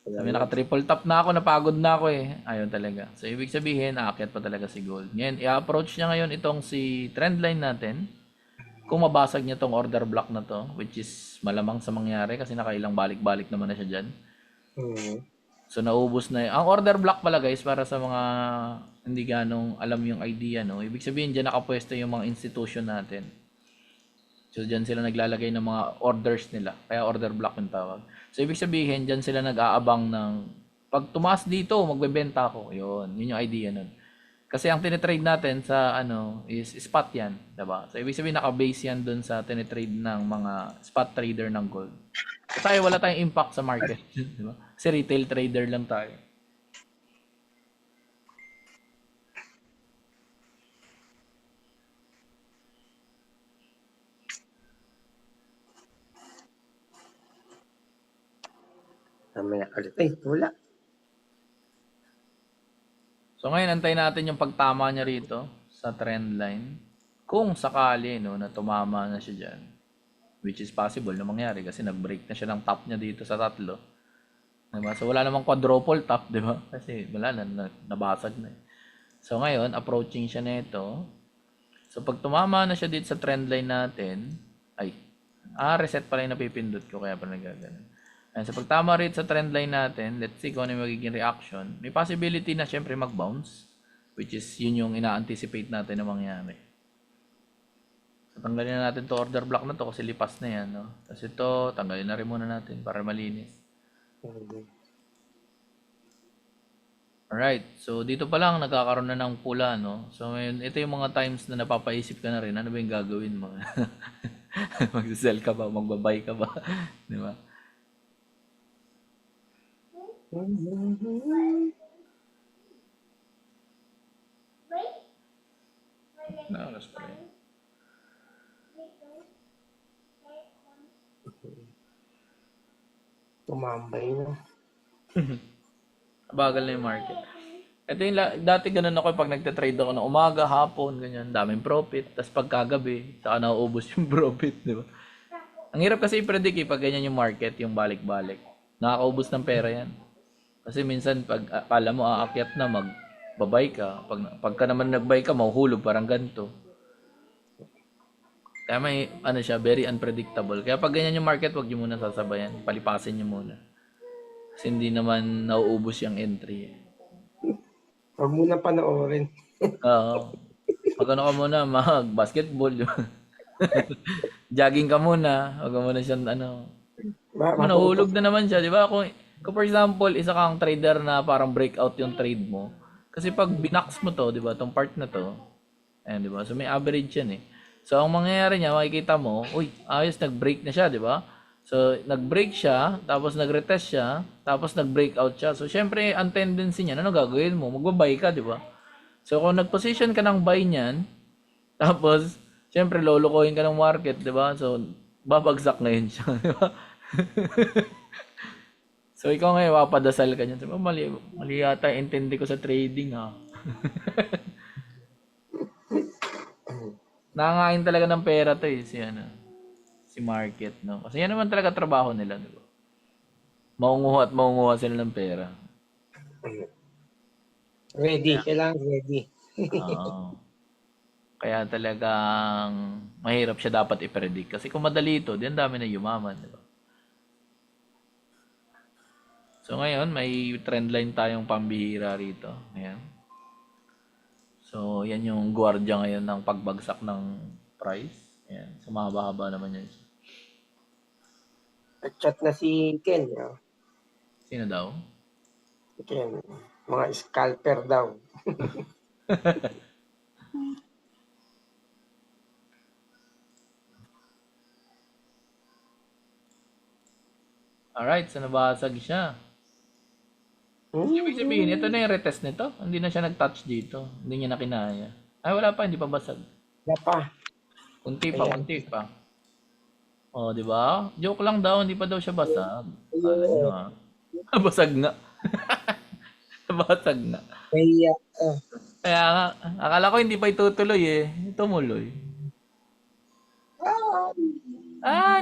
Sabi, naka-triple top na ako, napagod na ako eh. Ayun talaga. So, ibig sabihin, aakyat pa talaga si Gold. Ngayon, i-approach niya ngayon itong si trendline natin. Kung mabasag niya tong order block na to, which is malamang sa mangyari kasi nakailang balik-balik naman na siya dyan. So, naubos na Ang order block pala guys, para sa mga hindi ganong alam yung idea, no? Ibig sabihin, dyan nakapwesto yung mga institution natin. So, dyan sila naglalagay ng mga orders nila. Kaya order block yung tawag. So, ibig sabihin, dyan sila nag-aabang ng pag tumaas dito, magbebenta ako. Yun yung idea nun. Kasi ang tinitrade natin sa is spot yan. Diba? So, ibig sabihin, naka-base yan dun sa tinitrade ng mga spot trader ng gold. So, tayo, wala tayong impact sa market. Diba? Kasi retail trader lang tayo. Mamaya ulit. Ay, wala. So ngayon, antayin natin yung pagtama niya rito sa trend line. Kung sakali na tumama na siya dyan, which is possible na mangyari kasi nag-break na siya ng top niya dito sa tatlo. Diba? So wala namang quadruple top, di ba? Kasi wala na, nabasag na. So ngayon, approaching siya nito. So pag tumama na siya dito sa trend line natin, reset pala yung napipindot ko kaya pala nagaganon. And so pag tama rito sa trend line natin, let's see kung ano yung magiging reaction. May possibility na syempre mag-bounce, which is yun yung ina-anticipate natin na mangyari. So tanggalin na natin to order block na to kasi lipas na yan. No? Tapos ito, tanggalin na rin muna natin para malinis. Alright, so dito pa lang nagkakaroon na ng pula. No? So ngayon, ito yung mga times na napapaisip ka na rin, ano ba yung gagawin mo? Mag-sell ka ba? Magbabay ka ba? Di ba? Oras pa rin. Tumambay na. Bagal na yung market. Ito yung dati ganun ako pag nagte-trade ako ng umaga, hapon, ganyan, daming profit. Tapos pagkagabi, saka nauubos yung profit, di ba? Ang hirap kasi i-predict pag ganyan yung market, yung balik-balik. Nakakaubos ng pera yan. Kasi minsan pag akala mo aakyat na magbabay ka, pagka naman nagbay ka, mahuhulog parang ganito. Kaya may ano siya, very unpredictable. Kaya pag ganyan yung market, wag niyo muna sasabayan, palipasin niyo muna. Kasi hindi naman nauubos yung entry. Huwag mo na panoorin. Oo. Pag ano ka muna, mag-basketball. Jogging ka muna. Huwag ka muna siyang ano. Nahulog na naman siya, di ba? Kung for example, isa kang trader na parang breakout yung trade mo. Kasi pag binax mo to, di ba, tong part na to, ayan, di ba? So may average yan eh. So ang mangyayari niya, makikita mo, uy, ayos, nag-break na siya, di ba? So nag-break siya, tapos nag-retest siya, tapos nag-breakout siya. So syempre, ang tendency niya, ano gagawin mo? Magbabay ka, di ba? So kung nag-position ka ng buy niyan, tapos, syempre, lolokohin ka ng market, di ba? So, babagsak ngayon siya, di ba? So, ikaw ngayon, mapadasal ka niyan. Sabi, mali yata, intindi ko sa trading, ha? Nangangain talaga ng pera to, eh, si market, no? Kasi yan naman talaga trabaho nila, di ba? Maunguha at maunguha sila ng pera. Ready. Kailangan ready. Oo. Kaya talagang mahirap siya dapat i-predict. Kasi kung madali ito, di ang dami na yumaman, di ba? So ngayon, may trendline tayong pambihira rito. Ayan. So, yan yung gwardiya ngayon ng pagbagsak ng price. Ayan. So, mahaba-haba naman yan. Nag-chat na si Ken. No? Sino daw? Si Ken. Mga scalper daw. Alright, so nabasag siya. Ibig sabihin, ito na yung retest nito. Hindi na siya nag-touch dito. Hindi niya na kinaya. Ay, wala pa, hindi pa basag. Wala pa. Kunti pa, kunti pa. Oh, di ba? Joke lang daw, hindi pa daw siya basag. Kala nyo, ha? Basag nga. Basag nga. Kaya, Kaya nga, akala ko hindi pa itutuloy eh. Tumuloy.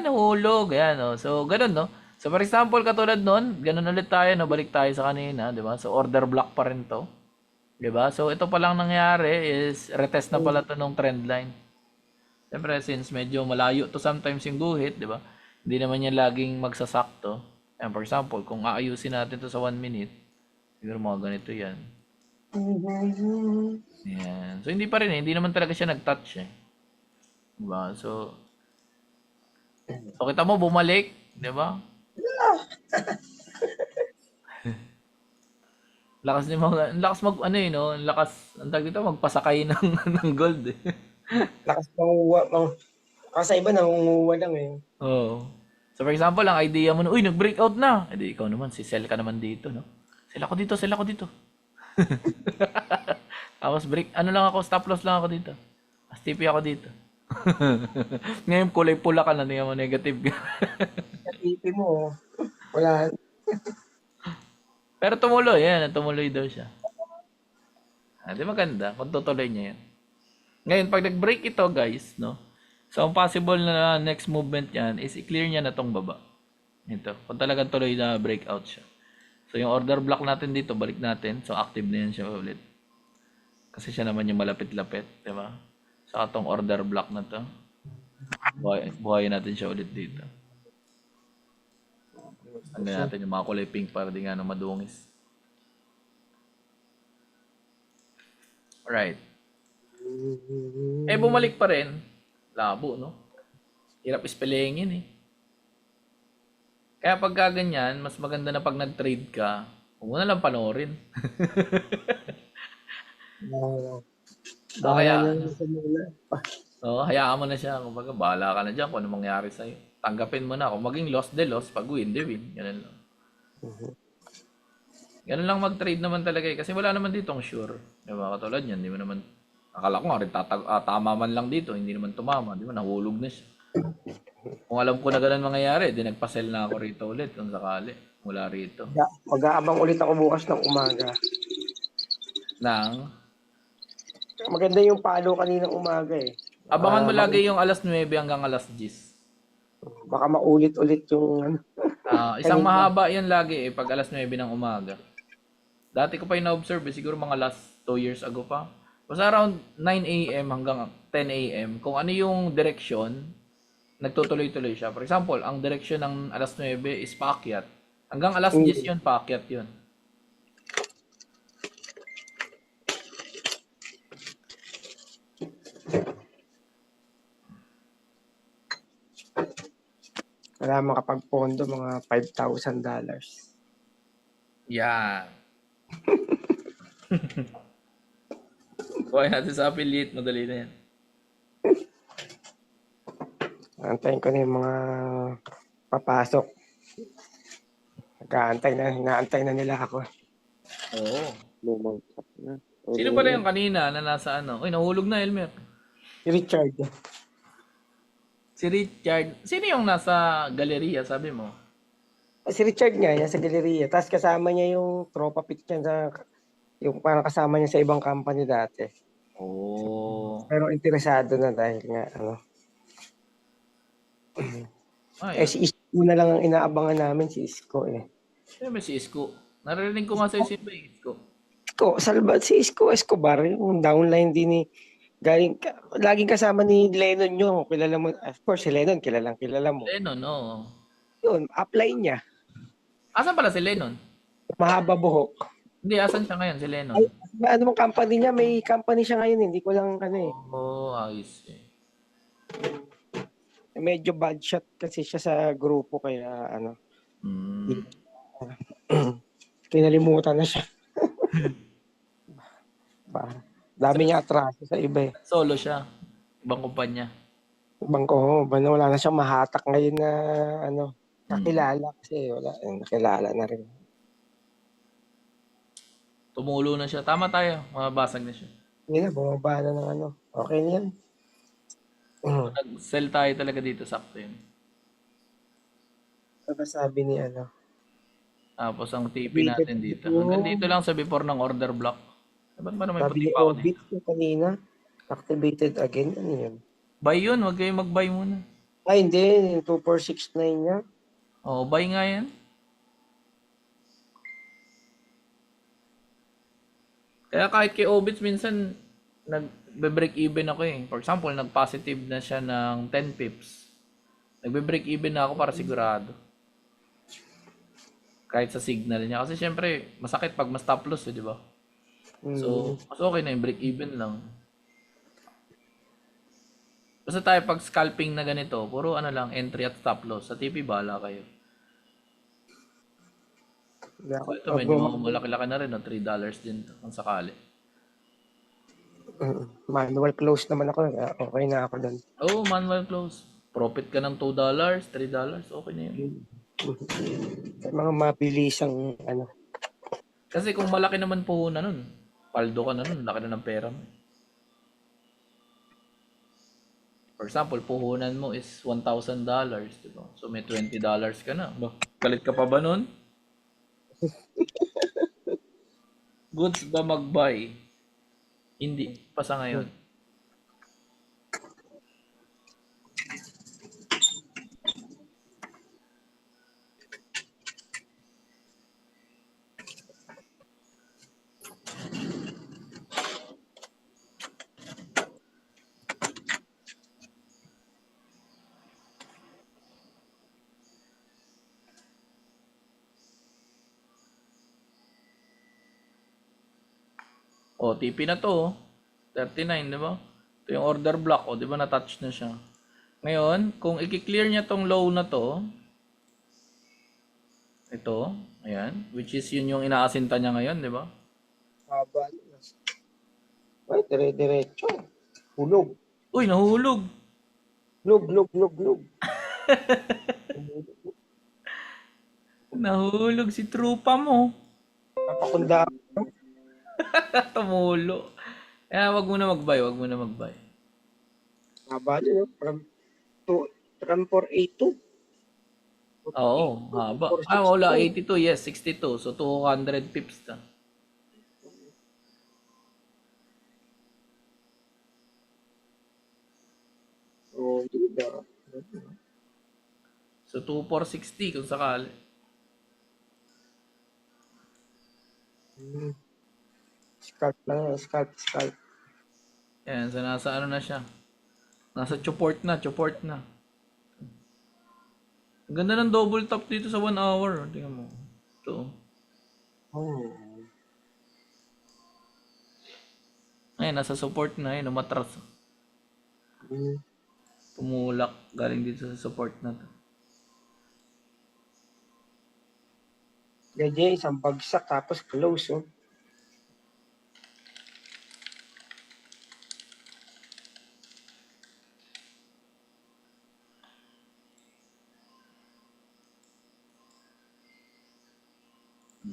Nahulog. Ayan, oh. So, ganun, no? So, for example, katulad nun, ganun ulit tayo, no? Balik tayo sa kanina, di ba? So, order block pa rin to. Di ba? So, ito pa lang nangyari is retest na pala to nung trend line. Siyempre, since medyo malayo to sometimes yung guhit, di ba? Hindi naman yan laging magsasakto. Ayan, for example, kung aayusin natin to sa 1 minute, siguro mga ganito yan. Yan. So, hindi pa rin eh. Hindi naman talaga siya nag-touch eh. Diba? So kita mo, bumalik. Diba? Lakas ni mga, lakas ano eh, no? Lakas, ang tawag dito, magpasakay ng gold eh. lakas manguha. Kasi iba nangunguha lang eh. Oo. So, for example, ang idea mo na, uy, nag-breakout na. Eh, di, ikaw naman, si sell ka naman dito, no? Sell ako dito. Tapos ano lang ako, stop loss lang ako dito. STP ako dito. Ngayon kulay pula ka na, tingnan mo negative ka. Ipi mo. Wala. Pero tumuloy, yan, tumuloy daw siya. Di maganda kung tutuloy niya yan. Ngayon, pag nag-break ito, guys, no? So, ang possible na next movement yan is i-clear niya na tong baba. Ito, kung talagang tuloy na breakout siya. So, yung order block natin dito, balik natin. So, active na yan siya ulit. Kasi siya naman yung malapit-lapit, di ba? So, atong order block na to. Buhayin natin siya ulit dito. Hanggang natin yung mga kulay pink para di nga na madungis. Alright. Bumalik pa rin. Labo, no? Hirap ispelengin eh. Kaya pagka ganyan, mas maganda na pag nag-trade ka, huwag mo na lang panoorin. Hayaan mo na siya. Kumbaga, bahala ka na dyan kung ano mangyari sa'yo. Tanggapin mo na. Kung maging loss, de loss. Pag win, de win. Ganun lang. Ganun lang mag-trade naman talaga eh. Kasi wala naman ditong sure. Diba? Katulad yan, di mo naman, akala ko nga rin tama man lang dito. Hindi naman tumama. Di ba? Nahulog na siya. Kung alam ko na ganun mangyayari, di nagpa-sell na ako rito ulit kung sakali. Mula rito. Mag-aabang ulit ako bukas ng umaga. Nang, Maganda yung palo kaninang umaga eh. abangan mo Ah, lagi yung alas 9 hanggang alas 10. Baka maulit-ulit yung ano. Isang Kanina. mahaba yan lagi pag alas 9 ng umaga. Dati ko pa yung na-observe siguro mga last 2 years ago pa. Basta around 9 a.m. hanggang 10 a.m. kung ano yung direksyon, nagtutuloy-tuloy siya. For example, ang direksyon ng alas 9 is paakyat. Hanggang alas 10 yun, paakyat yun. Wala makapagpondo, mga $5,000. Yan. Kuha natin sa affiliate, madali na yan. Antayin ko na yung mga papasok. Inaantay na nila ako. Oo. Bumagsak na. Sino pala yung kanina na nasa ano? Uy, nahulog na, Elmer. Si Richard. Si Richard. Sino yung nasa galeriya, sabi mo? Si Richard nga, yan sa galeriya. Tapos kasama niya yung tropa pit niya sa, yung parang kasama niya sa ibang company dati. Oo. Pero interesado na dahil nga, ano. Ay, Si Isko na lang ang inaabangan namin, si Isko eh. sino ba si Isko? Narinig ko nga sa si Isko. Si Isko Escobar, yung downline din ni, laging kasama ni Lennon yung, kilala mo, of course si Lennon, kilala mo. Lennon, oo. Yun, apply niya. Asan pala si Lennon? Mahaba buhok. Hindi, asan siya ngayon si Lennon? Ay, ano mong company niya? May company siya ngayon, hindi ko lang ano eh. Oo, ayos eh. Medyo bad shot kasi siya sa grupo kaya ano, Hmm. kinalimutan na siya. Dami niya atraso sa iba eh. Solo siya. Ibang kumpanya. Ibang ko, wala na siyang mahatak ngayon na ano, nakilala kasi wala, nakilala na rin. Tumulo na siya. Tama tayo. Mabasag na siya. Hindi na, bumaba na ng ano. Okay na yan. Nag-sell tayo talaga dito, sakto yun. Ano ba sabi ni ano? Tapos ang TP natin dito. Hanggang dito lang sa before ng order block. Ba't ba naman Sabi puti ni pa ako Orbit dito? yung kanina, activated again. Ano yun? Buy yun. Huwag kayong mag-buy muna. Ay, hindi. Yung 2469 niya. Oo, buy nga yan. Kaya kahit kay Obits minsan nagbe-break even ako eh. For example, nag-positive na siya ng 10 pips. Nagbe-break even na ako para sigurado. Kahit sa signal niya. Kasi syempre, masakit pag mas stop loss eh, di ba? So, mas okay na yung break even lang. Basta tayo pag scalping na ganito, puro ano lang, entry at stop loss. Sa TP, bahala kayo. So, ito medyo malaki-laki na rin, no? $3 din to, ang sakali. Manual close naman ako. Okay na ako doon. Oh, manual close. Profit ka ng $2, $3, okay na yun. Mga mabilisang ano. Kasi kung malaki naman puhunan nun, paldo ka na nun, laki na ng pera mo. For example, puhunan mo is $1,000, diba? So may $20 ka na. Ba, galit ka pa ba nun? Goods ba mag-buy? Hindi, pa sa ngayon. O, TP na to. 39, di ba? Ito yung order block. O, di ba na-touch na siya. Ngayon, kung i-clear niya tong low na to, ito, ayan, which is yun yung inaasinta niya ngayon, di ba? Haba. Ay, dire-diretso. Hulog. Uy, nahulog. Lug. Nahulog si trupa mo. Papakunda. Tumulo. Kaya wag mo na mag-buy. Haba din. From 482. Oo, haba. Wala, 82, yes, 62. So, 200 pips na. Diba? So 2460 kung sakali. Scalp lang, scalp. Ayan, so nasa ano na siya. Nasa support na. Ang ganda ng double tap dito sa 1 hour. Tingnan mo. Ito. Oh. Ayan, nasa support na. Ayan, umatras. Tumulak. Galing dito sa support na to. Ganyan, isang bagsak tapos close, oh.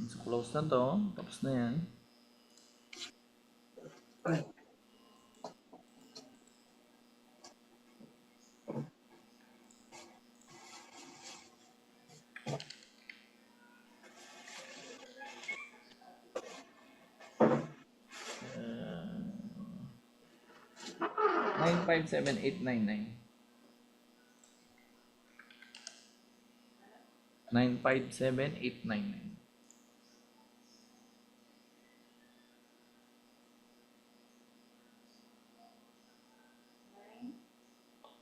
So close na to. Tapos na yan. Uh, 957,899. 957,899.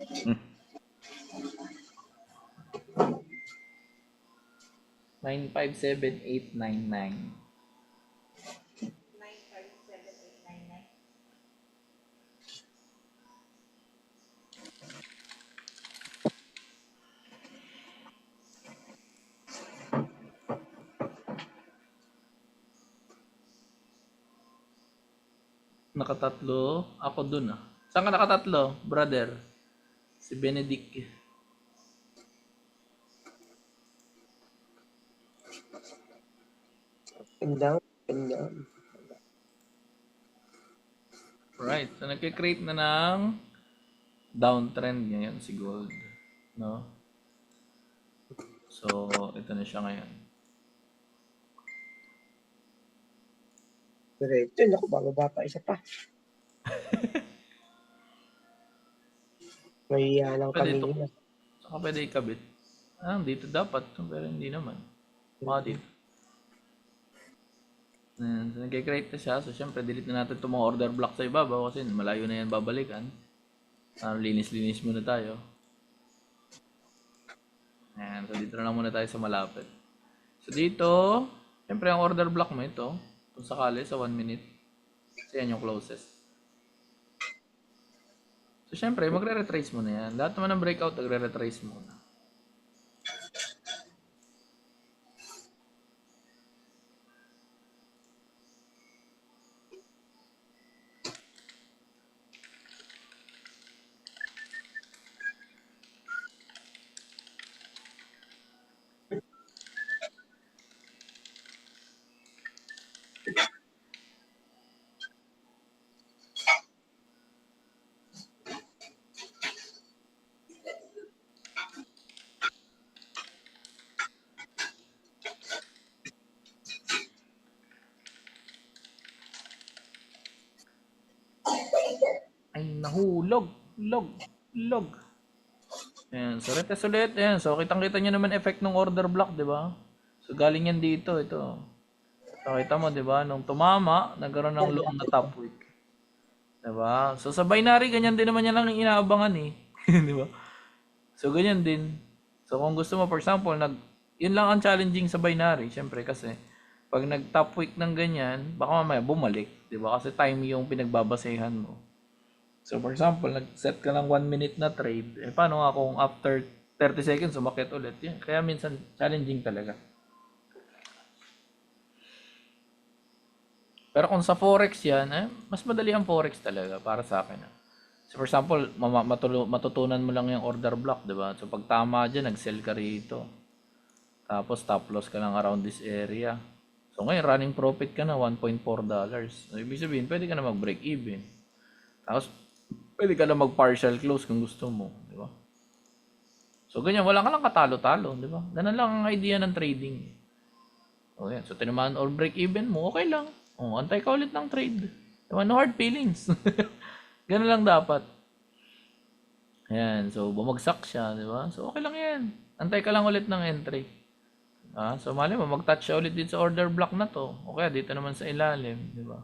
Hmm. 957,899. Nakatatlo. Ako dun ah. Saan ka nakatatlo, brother? Si Benedict. And down. Right. So nagkikreate na ng downtrend ngayon si gold. No? So, ito na siya ngayon. Diretso, naku, bababa pa isa pa. May lang Pwede kami ito. nila. Saka pwede ikabit. Ah, dito dapat. Pero hindi naman. Baka dito. Ayan, so nagkikreate na siya. So, syempre, delete na natin itong mga order block sa ibabaw kasi malayo na yan babalikan. Linis-linis muna tayo. Ayan, so dito na lang muna tayo sa malapit. So, dito, syempre, ang order block mo ito. Kung sakali, sa 1 minute. Kasi yan yung closest. So, syempre, magre-retrace mo na yan. Lahat naman ng breakout, magre-retrace muna. Ay, nahulog. Log. Ayan, so retest ulit. Ayan, so kitang-kita nyo naman effect ng order block, di ba? So galing yan dito, ito. So kita mo, di ba? Nung tumama, nagkaroon ng long na top wick. Di ba? So sa binary, ganyan din naman yan lang yung inaabangan eh. Di ba? So ganyan din. So kung gusto mo, for example, yun lang ang challenging sa binary, syempre kasi pag nag-top wick ng ganyan, baka mamaya bumalik, 'di ba? Kasi time yung pinagbabasehan mo. So for example, nag-set ka lang 1 minute na trade, paano nga kung after 30 seconds umakyat ulit? Yan. Kaya minsan challenging talaga. Pero kung sa forex yan, mas madali ang forex talaga para sa akin. So for example, matutunan mo lang yung order block, 'di ba? So pag tama diyan, nag-sell ka rito. Tapos stop loss ka lang around this area. So ngayon, running profit ka na $1.4. So ibig sabihin, pwede ka na mag-break even. Tapos pwede ka na mag-partial close kung gusto mo, di ba? So ganyan, wala ka lang katalo-talo, di ba? Ganun lang ang idea ng trading. O yan, so tinamaan or break even mo, okay lang. O, antay ka ulit ng trade. Diba? No hard feelings. Ganun lang dapat. Ayan, so bumagsak siya, di ba? So okay lang yan. Antay ka lang ulit ng entry. So mali mo, mag-touch siya ulit dito sa order block na to. O kaya dito naman sa ilalim, di ba?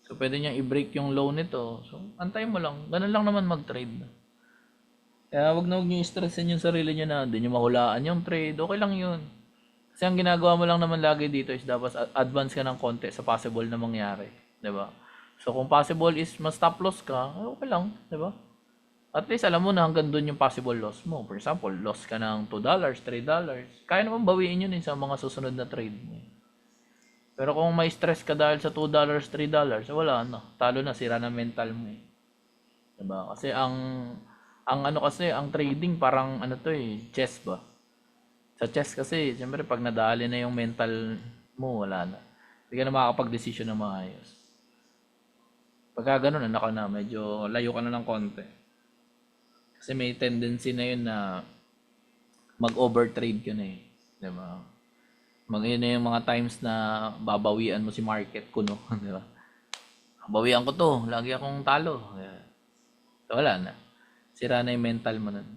So pwede niyang i-break yung low nito. So antay mo lang. Ganun lang naman mag-trade. Kaya wag na huwag niyo i-stressin yung sarili niyo na hindi niyo mahulaan yung trade. Okay lang yun. Kasi ang ginagawa mo lang naman lagi dito is dapat advance ka ng konti sa possible na mangyari. Di ba? So kung possible is mas stop loss ka, okay lang. Di ba? At least alam mo na hanggang doon yung possible loss mo. For example, loss ka ng $2, $3. Kaya naman bawiin yun sa mga susunod na trade mo. Pero kung may stress ka dahil sa $2, $3, wala na. Talo na, sira na mental mo eh. Diba? Kasi ang trading parang ano to eh, chess ba? Sa chess kasi, siyempre pag nadali na yung mental mo, wala na. Hindi ka na makakapag-desisyon na maayos. Pagka ganun, anak ka na, medyo layo ka na ng konti. Kasi may tendency na yun na mag-overtrade ka na eh. Diba? Yun na yung mga times na babawian mo si market kuno. Diba? Bawian ko to, lagi akong talo. So, wala na. Sira na yung mental mo nun.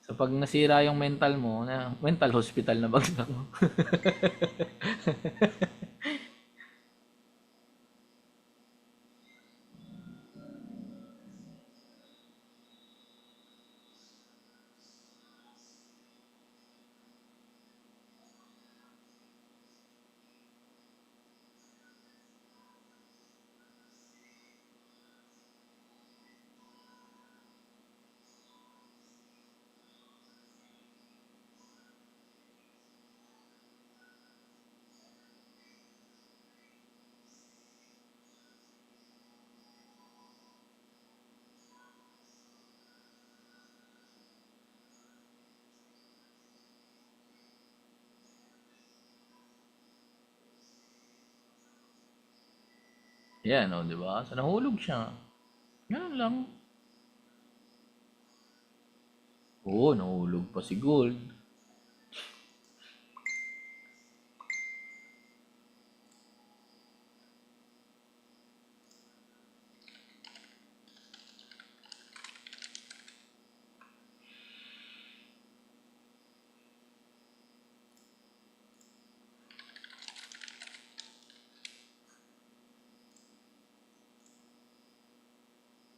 So pag nasira yung mental mo, mental hospital na bagsak mo. Yan, o, di ba? So nahulog siya. Ganun lang. Oo, nahulog pa si Gold.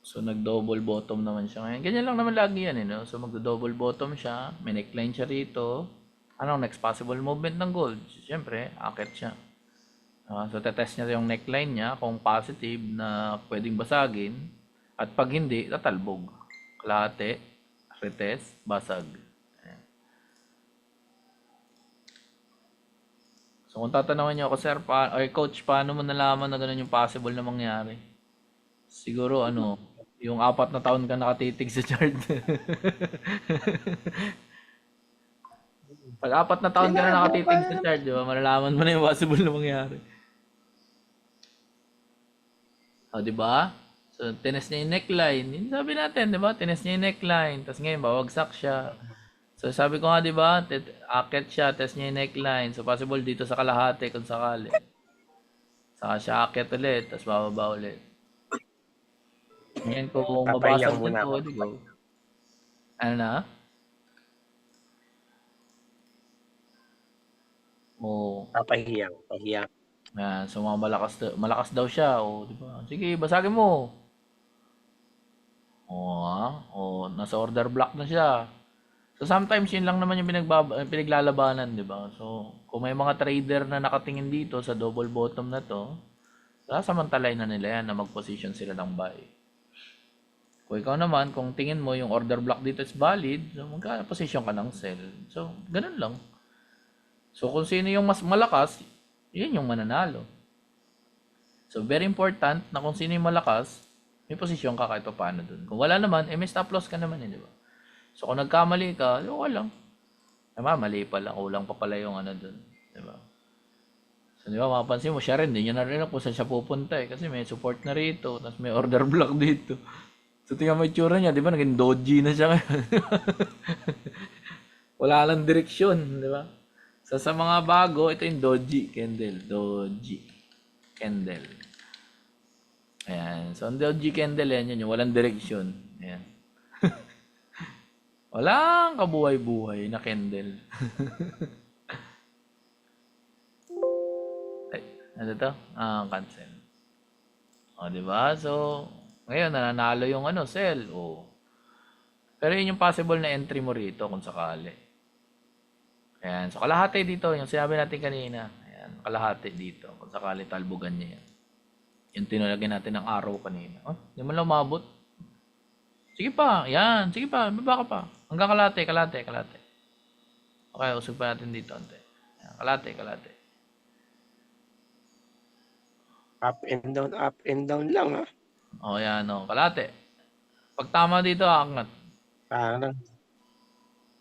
So nag-double bottom naman siya ngayon. Ganyan lang naman lagi yan, no? So magdo-double bottom siya, may neckline siya rito. Anong next possible movement ng gold? Siyempre, akit siya. So tetest niya yung neckline niya kung positive na pwedeng basagin. At pag hindi, tatalbog. Kalahati, retest, basag. Ayan. So kung tatanungin niyo ako, sir, coach, paano mo nalaman na ganun yung possible na mangyari? Siguro yung 4 na taon ka nakatitig sa chart. Pag 4 na taon ka na nakatitig sa chart, di ba? Malalaman mo na yung possible na mangyari. O, di ba? So, tinest niya yung neckline. Yun sabi natin, di ba? Tinest niya yung neckline. Tapos ngayon, bawagsak siya. So, sabi ko nga, di ba? Akit siya, test niya yung neckline. So, possible dito sa kalahati kung sakali. Saka siya akit ulit, tapos bababa ulit. Ngayon, kung mabasag Papahiyang muna nito, ako. di ba? Ano na? Oo. Papahiyang. Yan, so mga malakas daw siya, o, di ba? Sige, basagin mo. O, nasa order block na siya. So sometimes yun lang naman yung pinaglalabanan, di ba? So kung may mga trader na nakatingin dito sa double bottom na to, sasamantalay na nila yan na mag-position sila ng buy. Kung ikaw naman, kung tingin mo yung order block dito is valid, so magka-position ka ng sell. So ganun lang. So kung sino yung mas malakas, yun yung mananalo. So very important na kung sino yung malakas, may posisyon ka kahit paano dun. Kung wala naman, may stop loss ka naman, di ba? So kung nagkamali ka, okay lang. Mali pala, kulang pa pala yung dun, di ba? So di ba, mapapansin mo, siya rin, di niya na rin kung saan siya pupunta eh. Kasi may support na rito, tapos may order block dito. So tingnan mo yung tsura niya, di ba? Naging doji na siya ngayon. Wala lang direksyon, di ba? So sa mga bago, ito yung doji candle. Doji candle. Ayan. So, ang doji candle yan, yun yung walang direksyon. Ayan. Walang kabuhay-buhay na candle. Ay, ano to? Cancel. O, di ba? So, ngayon, nananalo yung sell. O. Pero yun yung possible na entry mo rito kung sakali. Ayan. So, kalahati dito. Yung sinabi natin kanina. Ayan. Kalahati dito. Kung sakali talbugan niya yan. Yung tinulagyan natin ng arrow kanina. Oh, hindi mo lang umabot. Sige pa. Yan. Sige pa. Baba ka pa. Hanggang kalahati. Okay, usog pa natin dito. Ayan. Kalahati. Up and down lang, ha? O, yan. O, kalahati. Pag tama dito, angat.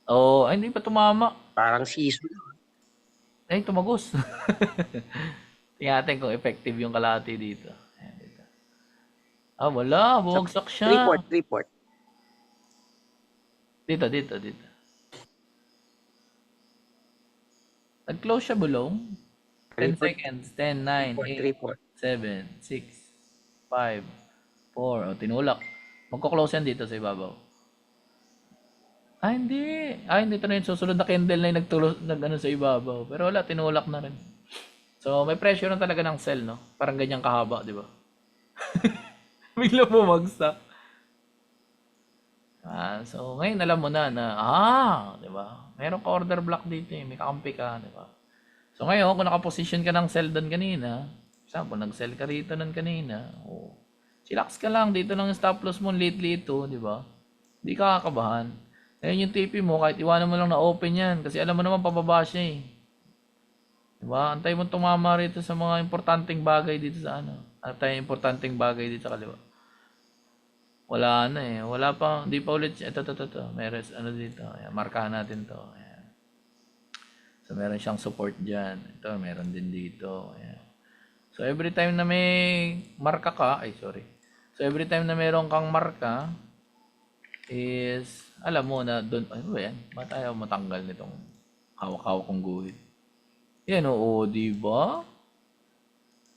Ay, hindi pa tumama. Parang season. Ay, tumagos. Tingnan natin kung effective yung kalahati dito. Ayan, dito. Wala. Bumagsak siya. Report. Dito. Nag-close siya bulong. 10 seconds. 10, 9, 8, 7, 6, 5, 4. O, tinulak. Magko-close yan dito sa ibabaw. Hindi. Hindi ito na yung susunod na candle na yung nag sa ibabaw. Pero wala, tinulak na rin. So, may pressure na talaga ng sell, no? Parang ganyang kahaba, di ba? Bigla bumagsak. So, ngayon alam mo na, di ba? Meron ka order block dito eh. May kakampi ka, di ba? So, ngayon, kung nakaposition ka ng sell doon kanina, example, nag-sell ka rito nun kanina, chillax ka lang, dito lang yung stop loss mo, late ito, di ba? Hindi ka kakabahan. Ngayon yung TP mo, kahit iwanan mo lang na open yan, kasi alam mo naman pababa siya eh. Diba? Antay mo tumama rito sa mga importanteng bagay dito sa Antay importanteng bagay dito sa kaliwa. Wala na eh. Wala pa, hindi pa ulit siya. Ito. Meron dito. Ayan, markahan natin to. Ayan. So meron siyang support dyan. Ito, meron din dito. Ayan. So every time na may marka ka, So every time na meron kang marka, is, alam mo na doon, ano ba yan? Ba't ayaw matanggal nitong hawak-hawak kong guhit? Yan, oo, di ba?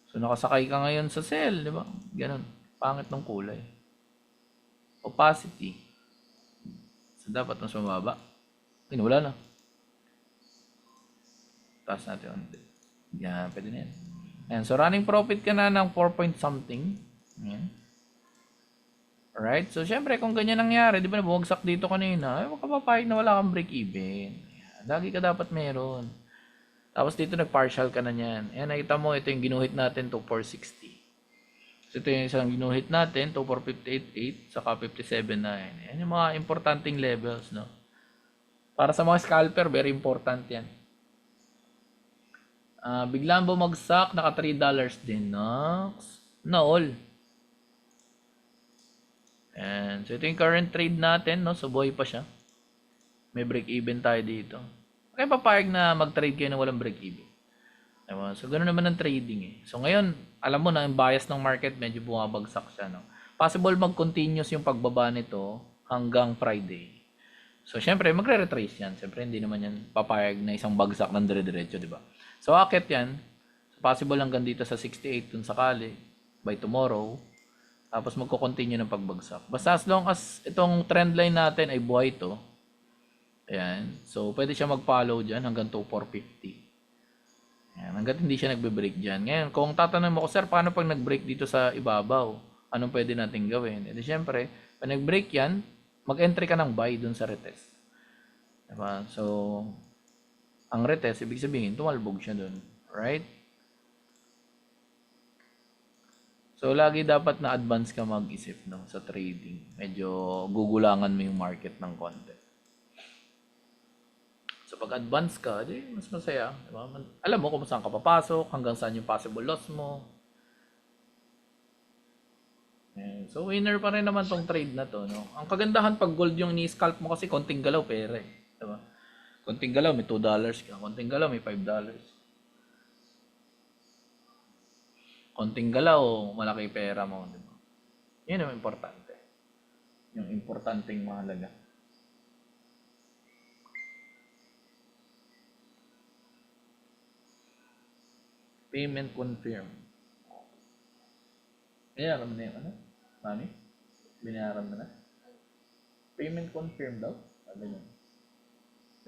So, nakasakay ka ngayon sa cell, di ba? Ganun. Pangit ng kulay. Opacity. So, dapat mas mababa. Wala na. Taas natin onti. Yan, pwede na yan. Ayan, so running profit ka na ng 4 point something. Ayan. Alright? So, syempre, kung ganyan nangyari, di ba nabumagsak dito kanina, huwag ka papayag na wala kang break even. Ayan. Lagi ka dapat meron. Tapos dito nag-partial ka na niyan. Ayan, nakita mo, ito yung ginuhit natin to 460. So, ito yung isang ginuhit natin to 458.8 saka 57.9. Ayan yung mga importanteng levels, no? Para sa mga scalper, very important yan. Biglang bumagsak, naka $3 din, no? Na all. And so ito yung current trade natin, no? So buhay pa siya. May break even tayo dito. Okay, papayag na mag-trade kayo na walang break even. Diba? So ganoon naman ang trading eh. So ngayon, alam mo na yung bias ng market medyo bumabagsak siya, no? Possible mag-continuous yung pagbaba nito hanggang Friday. So syempre magre-retrace yan. Syempre hindi naman yan papayag na isang bagsak ng dire-diretso, di ba? So akit yan. So, possible hanggang dito sa 68 kung sakali by tomorrow. Tapos magko-continue ng pagbagsak. Basta as long as itong trend line natin ay buhay ito. Ayan. So, pwede siya mag-follow dyan hanggang to 450. Ayan. Hanggat hindi siya nagbe-break dyan. Ngayon, kung tatanungin mo ko, sir, paano pag nag-break dito sa ibabaw? Anong pwede natin gawin? Edi syempre, pag nag-break yan, mag-entry ka ng buy dun sa retest. Diba? So, ang retest, ibig sabihin, tumalbog siya dun. Right? So, lagi dapat na advance ka mag-isip, no, sa trading. Medyo gugulangan mo yung market ng konti. So, pag advance ka, di, mas masaya. Diba? Alam mo kung saan ka papasok, hanggang saan yung possible loss mo. Ayan. So, winner pa rin naman tong trade na to. No? Ang kagandahan pag gold yung ni-scalp mo kasi konting galaw, pera eh. Diba? Konting galaw, may $2 ka. Konting galaw, may $5. Konting galaw, malaki pera mo. Diba? Yun ang importante. Yung importanteng mahalaga. Payment confirm. Binayaran mo na yung ano? Mami? Binayaran mo na? Payment confirmed daw? Sabi niya.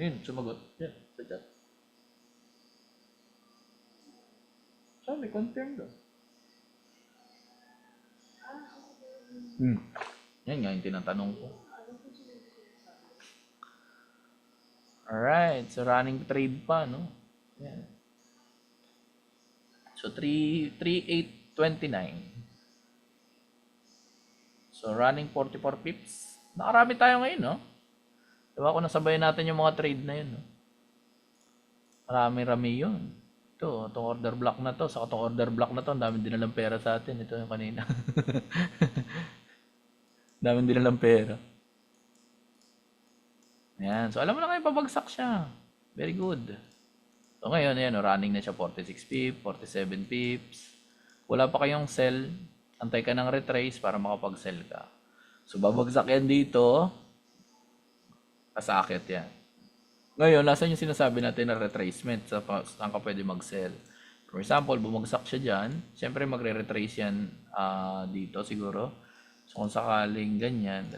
Ayun, sumagot. Yan, sa chat. Sabi, confirmed daw. Yan nga yung tinatanong ko. Alright, so running trade pa, no? Yan. So, 3,829. So, running 44 pips. Nakarami tayo ngayon, no? Diba kung nasabayan natin yung mga trade na yun, no? Marami-rami yun. Ito, itong order block na to. Saka itong order block na to, ang daming dinalang pera sa atin. Ito yung kanina. Daming dinalang pera. Ayan. So, alam mo na kayo, pabagsak siya. Very good. So, ngayon, ayan, running na siya 46 pips, 47 pips. Wala pa kayong sell. Antay ka ng retrace para makapag-sell ka. So, babagsak yan dito. Kasakit yan. Ngayon, nasan yung sinasabi natin na retracement? Saan ka pwede mag-sell? For example, bumagsak siya dyan. Siyempre, magre-retrace yan dito siguro. So, kung sakaling ganyan,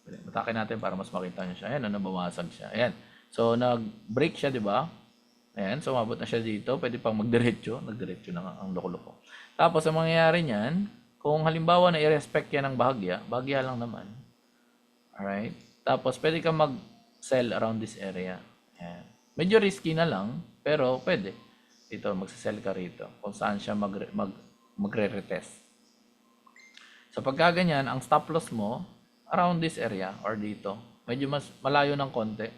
matakin natin para mas makita nyo siya. Ayan, bumasag siya. Ayan. So, nag-break siya, di ba? Ayan, so umabot na siya dito. Pwede pang magdiretso. Nagdiretso na nga ang loko-loko. Tapos, ang mangyayari niyan, kung halimbawa na i-respect yan ng bahagya lang naman. Alright? Tapos, pwede kang mag-sell around this area. Ayan. Medyo risky na lang, pero pwede. Dito, magsasell ka rito. Kung saan siya magre-retest. So, pagka ganyan, ang stop loss mo, around this area or dito, medyo mas malayo ng konti.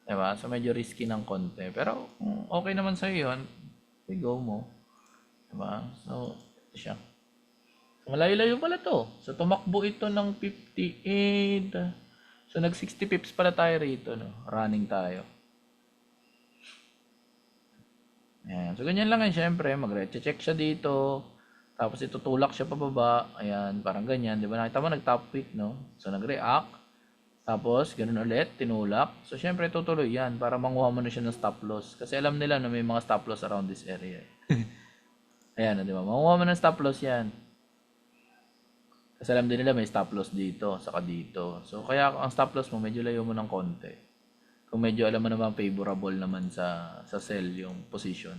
Diba? So, medyo risky ng konti. Pero, kung okay naman sa'yo yun, go mo. Diba? So, ito siya. So, malayo-layo pala to. So, tumakbo ito ng 58. So, nag 60 pips pala tayo rito. No? Running tayo. Ayan. So, ganyan lang yan. Siyempre, mag-check siya dito. Tapos, itutulak siya pababa. Ayan, parang ganyan. Diba? Nakita mo, nag-top wick, no? So, nag-react. Tapos, ganun ulit, tinulak. So, syempre, tutuloy yan para manguha mo na siya ng stop loss. Kasi alam nila na may mga stop loss around this area. Ayan, di ba? Manguha mo ng stop loss yan. Kasi alam din nila may stop loss dito, saka dito. So, kaya ang stop loss mo, medyo layo mo ng konti. Kung medyo alam mo naman favorable naman sa sell yung position.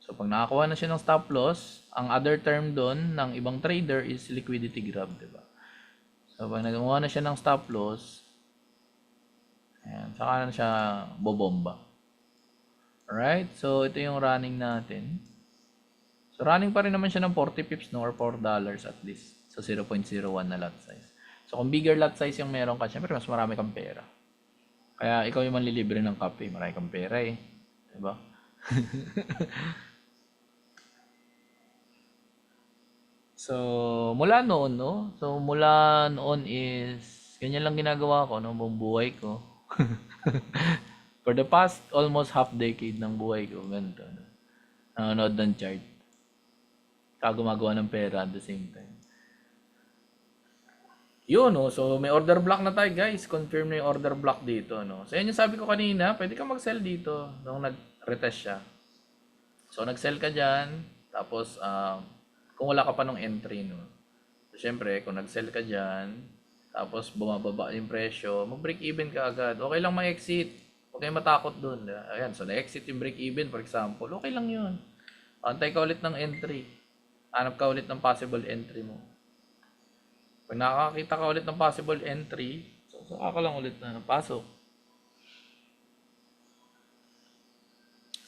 So, pag nakakuha na siya ng stop loss, ang other term doon ng ibang trader is liquidity grab, di ba? So, pag nagawa na siya ng stop loss, ayan, saka na siya bobomba. Alright? So, ito yung running natin. So, running pa rin naman siya ng 40 pips, no? Or $4 at least. So, 0.01 na lot size. So, kung bigger lot size yung meron ka, syempre mas marami kang pera. Kaya, ikaw yung manlilibre ng kape. Marami kang pera eh. Diba? So, mula noon, no? So, mula noon is, ganyan lang ginagawa ko, no? Buong buhay ko. For the past almost half decade ng buhay ko, ganito, no? Nanonood ng chart. Saka gumagawa ng pera at the same time. Yun, no? So, may order block na tayo, guys. Confirm na yung order block dito, no? So, yan yung sabi ko kanina, pwede ka mag-sell dito nung nag-retest siya. So, nag-sell ka dyan, tapos, kung wala ka pa nung entry, no? So, syempre, kung nag-sell ka dyan, tapos bumababa yung presyo, mag-break even ka agad. Okay lang ma-exit. Huwag kayong matakot dun. Ayan, so na-exit yung break even, for example. Okay lang yun. Antay ka ulit ng entry. Hanap ka ulit ng possible entry mo. Pag nakakita ka ulit ng possible entry, so ka lang ulit na pasok.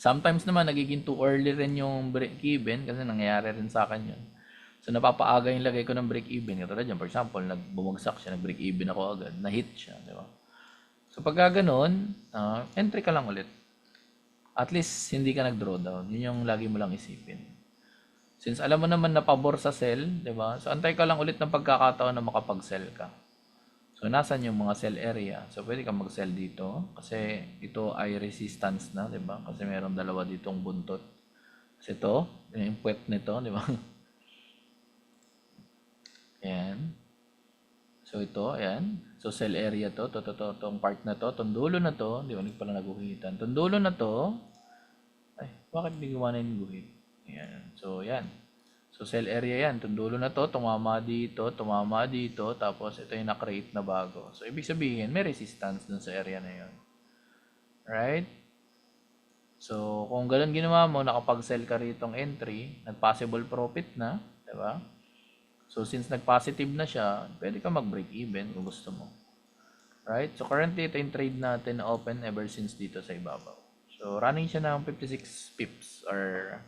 Sometimes naman, nagiging too early rin yung break-even kasi nangyayari rin sa akin yun. So, napapaaga yung lagay ko ng break-even. Katulad dyan, for example, bumagsak siya, nag-break-even ako agad, na-hit siya, di ba? So, pagka ganun, entry ka lang ulit. At least, hindi ka nag-drawdown. Yun yung lagi mo lang isipin. Since alam mo naman na pabor sa sell, di ba? So, antay ka lang ulit ng pagkakataon na makapag-sell ka. So, nasan yung mga sell area? So, pwede kang mag-sell dito. Kasi ito ay resistance na, di ba? Kasi meron dalawa ditong buntot. Kasi ito, yung puwet nito, di ba? Ayan. So, ito, ayan. So, sell area to. Itong part na to. Itong dulo na to. Di ba? Hindi pala naguhitan. Itong dulo na to. Ay, bakit di gumana yung guhit? Ayan. So, yan. So, cell area yan. Itong dulo na to, tumama dito, tapos ito yung na-create na bago. So, ibig sabihin, may resistance dun sa area na yun. Right? So, kung ganun ginawa mo, nakapag-sell ka ritong entry, nag-possible profit na, di ba? So, since nag-positive na siya, pwede ka mag-break even kung gusto mo. Right? So, currently, ito yung trade natin na open ever since dito sa ibabaw. So, running siya ng 56 pips or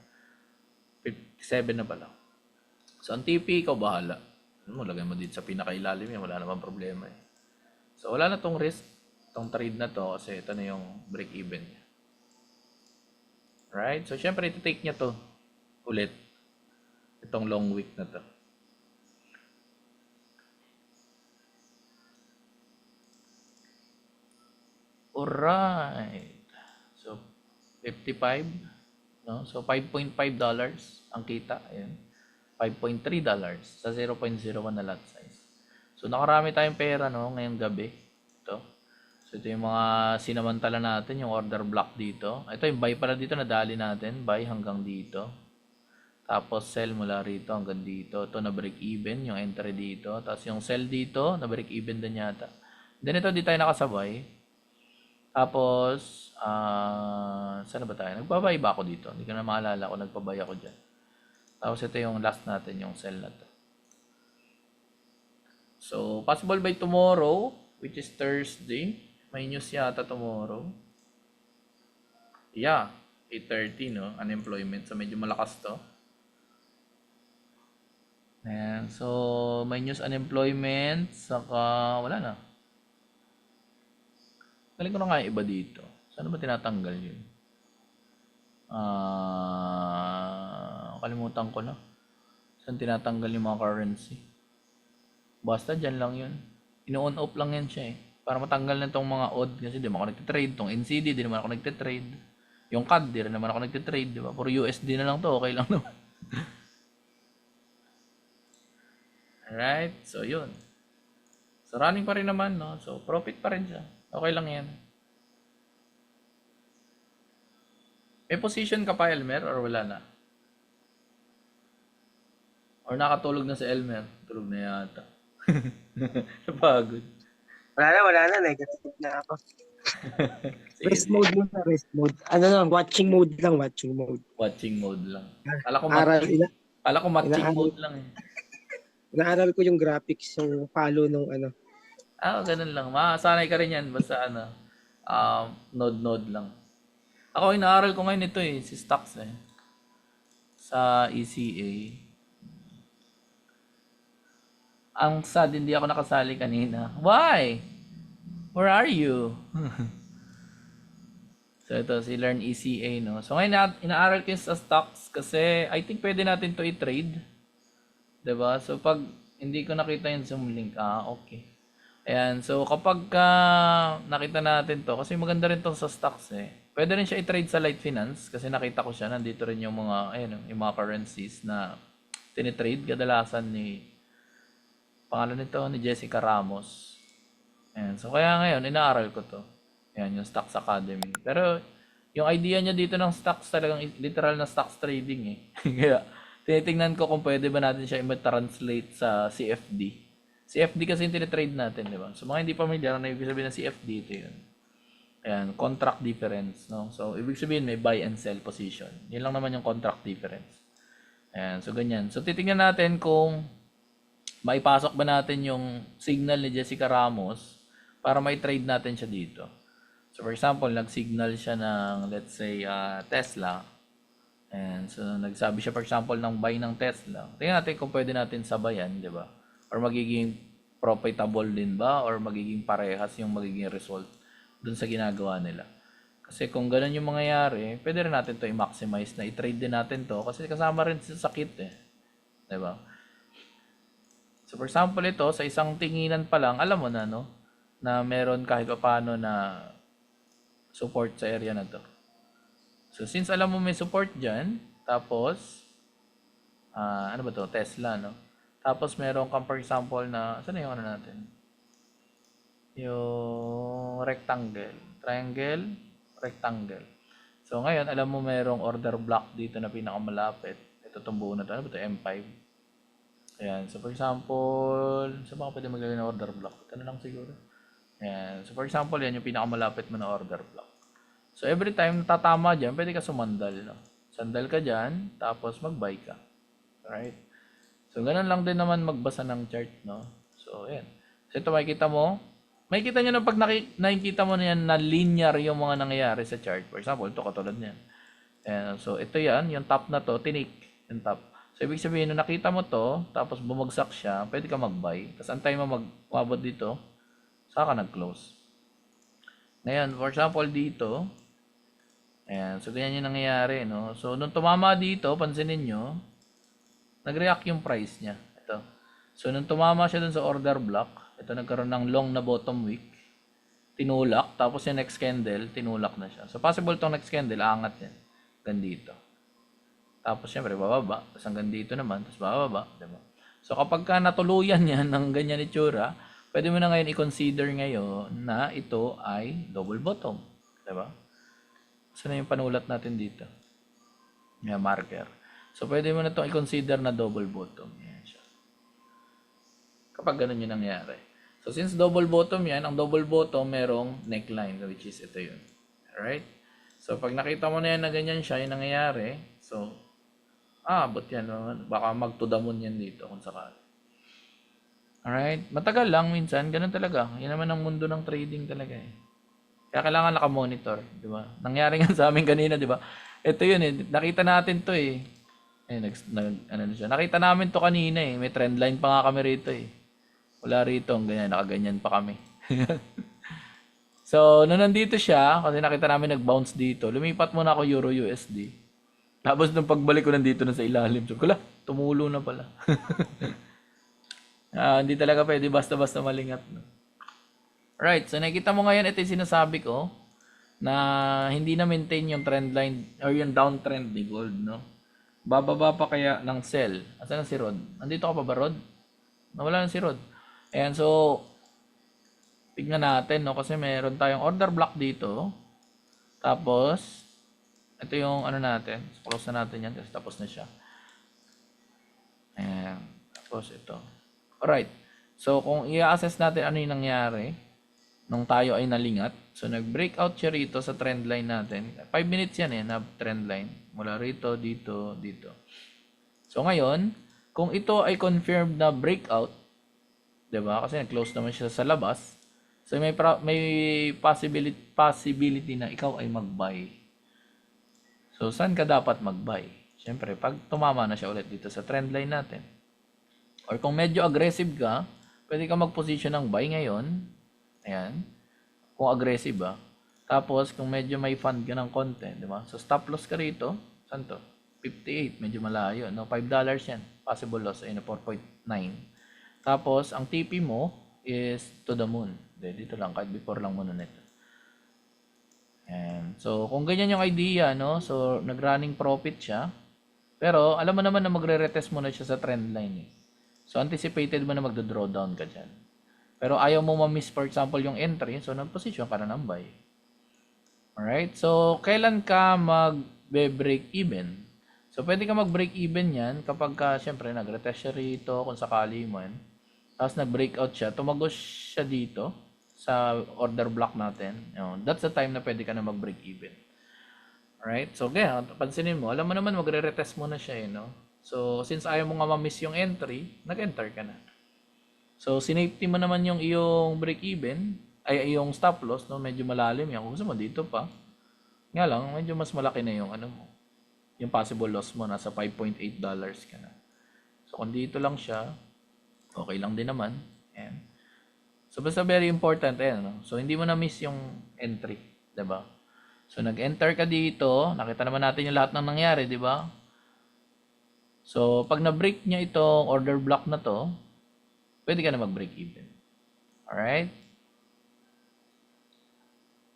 57 na pala. So, ang TP, ikaw bahala. Lagay mo dito sa pinakailalim yan, wala naman problema eh. So, wala na tong risk, tong trade na to, kasi ito na yung break even niya. Right? So, syempre, iti-take niya to ulit. Itong long wick na to. Alright. So, 55. No? So, $5.5 ang kita. Ayan. $5.3 sa 0.01 na lot size. So, nakarami tayong pera no, ngayong gabi. Ito. So, ito yung mga sinamantala natin, yung order block dito. Ito yung buy pala dito, nadali natin. Buy hanggang dito. Tapos, sell mula rito hanggang dito. Ito na break even, yung entry dito. Tapos, yung sell dito, na break even din yata. Then, ito, di tayo nakasabay. Tapos, saan na ba tayo? Nagbabay ba ako dito? Hindi ko na maalala kung nagpabay ako dyan. Tapos, ito yung last natin, yung sell na to. So, possible by tomorrow, which is Thursday. May news yata tomorrow. Yeah, 8:30, no? Unemployment. So, medyo malakas to. Ayan. So, may news unemployment. Saka, wala na. Galing ko na nga yung iba dito. Saan ba tinatanggal yun? Kalimutan ko na. Saan tinatanggal yung mga currency? Basta dyan lang yun. Ino-on-off lang yan siya eh. Para matanggal na itong mga odd. Kasi di naman ako nagtitrade. Itong NCD, di naman ako nagtitrade. Yung CAD, di rin naman ako nagtitrade. Di ba? Puro USD na lang to. Okay lang naman. Alright. So, yun. So, running pa rin naman, no? So, profit pa rin siya. Okay lang yan. May position ka pa, Elmer, or wala na? Or nakatulog na si Elmer? Tulog na yata. Napagod. Wala na, negative na ako. Sige, Rest sige. mode muna, rest mode. Ano lang, watching mode lang, watching mode. Watching mode lang. Kala ko Aral, matching, kala ko matching inaaral. mode lang eh. Inaaral ko yung graphics, yung follow nung ano. Ganun lang. Masanay ka rin yan. Basta node lang. Ako, inaaral ko ngayon ito eh. Si stocks eh. Sa ECA. Ang sad, hindi ako nakasali kanina. Why? Where are you? So, ito, si Learn ECA, no? So, ngayon, inaaral ko yung sa stocks kasi I think pwede natin to i-trade. Diba? So, pag hindi ko nakita yung Zoom link, okay. Ayan, so kapag nakita natin to, kasi maganda rin to sa stocks eh. Pwede rin siya i-trade sa Light Finance kasi nakita ko siya, nandito rin yung mga, yung mga currencies na tinitrade kadalasan ni pangalan nito ni Jessica Ramos. Ayan. So, kaya ngayon, inaaral ko to. Ayan, yung Stocks Academy. Pero, yung idea niya dito ng stocks, talagang literal na stocks trading eh. Kaya, tinitingnan ko kung pwede ba natin siya i-translate sa CFD. CFD kasi yung tinitrade natin, di ba? So, mga hindi familiar na ibig sabihin ng CFD, ito yun. Ayan, contract difference, no? So, ibig sabihin may buy and sell position. Yun lang naman yung contract difference. Ayan, so ganyan. So, titingnan natin kung maipasok ba natin yung signal ni Jessica Ramos para mai-trade natin siya dito. So, for example, nag-signal siya ng, let's say, Tesla. And so, nagsabi siya, for example, ng buy ng Tesla. Tingnan natin kung pwede natin sabayan, di ba? Or magiging profitable din ba? Or magiging parehas yung magiging result dun sa ginagawa nila. Kasi kung ganun yung mangyayari, pwede rin natin to i-maximize na i-trade din natin to kasi kasama rin sa sakit eh. Di ba? So, for example, ito, sa isang tinginan pa lang, alam mo na, no? Na meron kahit pa paano na support sa area na to. So, since alam mo may support dyan, tapos, ano ba to? Tesla, no? Tapos, meron kang, for example, na, saan na yung ano natin? Yung rectangle. Triangle, rectangle. So ngayon, alam mo merong order block dito na pinakamalapit. Ito itong buo na ito. Ano ba ito? M5. Ayan. So for example, saan ba ako pwede maglagay ng order block? Ito na lang siguro. Ayan. So for example, yan yung pinakamalapit mo na order block. So every time natatama dyan, pwede ka sumandal. No? Sandal ka dyan, tapos mag-buy ka. Alright? So ganun lang din naman magbasa ng chart. No? So ayan. So ito makikita mo. Makikita nyo na pag nakikita mo na yan na linear yung mga nangyayari sa chart. For example, ito katulad niyan. Ayan. So ito yan, yung top na to, tinik. Yung top. So ibig sabihin, nung nakita mo to, tapos bumagsak siya, pwede ka mag-buy. Tapos antay mo mag-wabot dito, saka ka nag-close. Ngayon, for example, dito, ayan, so ganyan yung nangyayari, no? So nung tumama dito, pansinin nyo, nag-react yung price niya. Ito. So nung tumama siya dun sa order block, ito nagkaroon ng long na bottom wick, tinulak, tapos yung next candle, tinulak na siya. So possible tong next candle, aangat yan. Hanggang dito. Tapos syempre, bababa. Tapos hanggang dito naman, tapos bababa. Diba? So kapag ka natuluyan yan ng ganyan itsura, pwede mo na ngayon i-consider ngayon na ito ay double bottom. Diba? Saan na yung panulat natin dito? May marker. So pwede mo na itong i-consider na double bottom. Yan siya. Kapag ganun yung nangyari. So since double bottom yan, ang double bottom merong neckline, which is ito yun. Alright? So pag nakita mo na yan na ganyan siya, yung nangyayari, so, abot yan. No? Baka mag-to-the-moon yan dito kung sakali. Alright? Matagal lang minsan, ganun talaga. Yan naman ang mundo ng trading talaga eh. Kaya kailangan naka-monitor, di ba? Nangyari nga sa amin kanina, di ba? Ito yun eh, nakita natin to eh. Ano na siya. Nakita namin to kanina eh. May trend line pa nga kami rito eh. Wala rito, ganyan, nakaganyan pa kami. So, nung nandito siya, kasi nakita namin nag-bounce dito, lumipat muna ako Euro USD. Tapos nung pagbalik ko nandito na sa ilalim, so, kala, tumulo na pala. Hindi talaga pwede basta-basta malingat. No? Right, so nakita mo ngayon, ito yung sinasabi ko, na hindi na maintain yung trend line, or yung downtrend ni gold, no? Bababa pa kaya ng sell. Asan na si Rod? Nandito ka pa ba, Rod? Nawala na si Rod. Ayan, so, tignan natin, no? Kasi meron tayong order block dito. Tapos, ito yung ano natin. Close na natin yan kasi tapos na siya. Ayan. Tapos ito. Alright. So, kung i-assess natin ano yung nangyari nung tayo ay nalingat. So, nag-breakout siya rito sa trend line natin. 5 minutes yan eh, na trend line. Mula rito, dito, dito. So, ngayon, kung ito ay confirmed na breakout, diba? Kasi nag-close naman siya sa labas. So, may possibility na ikaw ay mag-buy. So, saan ka dapat mag-buy? Siyempre, pag tumama na siya ulit dito sa trend line natin. Or kung medyo aggressive ka, pwede ka mag-position ng buy ngayon. Ayan. Kung aggressive ba. Tapos, kung medyo may fund ka ng konti, diba? So, stop loss ka rito. Saan to? 58. Medyo malayo. No? $5 yan. Possible loss. Ayun na 4.9. Tapos, ang TP mo is to the moon. Dito lang. Kahit before lang muna nito. And so, kung ganyan yung idea, no? So, nag-running profit siya. Pero, alam mo naman na magre-retest muna siya sa trend line. Eh. So, anticipated mo na magdo-drawdown ka dyan. Pero, ayaw mo ma-miss, for example, yung entry. So, nag-position ka na ng buy. Alright? So, kailan ka mag-break even? So, pwede ka mag-break even yan kapag ka, syempre, nag-retest siya rito kung sakali mo yan. Tapos, nag-breakout siya. Tumagos siya dito sa order block natin. That's the time na pwede ka na mag-break even. Alright? So, kaya, pansinin mo, alam mo naman, magre-retest muna siya, no? So, since ayaw mo nga ma-miss yung entry, nag-enter ka na. So, sinafety mo naman yung iyong break even, ay yung stop loss, no? Medyo malalim yan. Kung gusto mo, dito pa. Nga lang, medyo mas malaki na yung ano mo. Yung possible loss mo, nasa $5.8 ka na. So, kung dito lang siya, okay lang din naman. Ayan. So, basta very important, ayan, no? So, hindi mo na-miss yung entry, diba? So, nag-enter ka dito, nakita naman natin yung lahat ng nangyari, diba? So, pag na-break niya itong order block na to, pwede ka na mag-break even. Alright?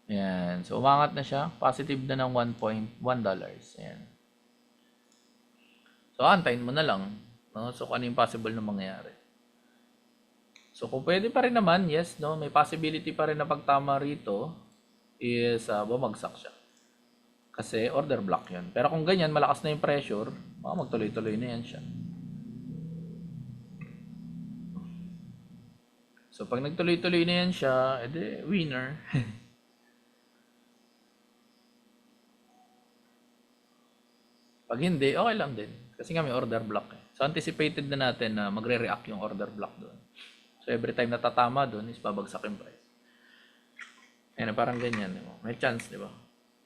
Ayan. So, umangat na siya. Positive na ng $1.1. Ayan. So, antayin mo na lang. No? So, kung ano yung possible na mangyari. So, kung pwede pa rin naman, yes, no? May possibility pa rin na pagtama rito is bumagsak siya. Kasi order block yun. Pero kung ganyan, malakas na yung pressure, magtuloy-tuloy na yan siya. So, pag nagtuloy-tuloy na yan siya, edi winner. Pag hindi, okay lang din. Kasi nga may order block eh. So, anticipated na natin na magre-react yung order block doon. So, every time natatama doon is babagsak yung price. Ayan, parang ganyan. Di ba? May chance, di ba?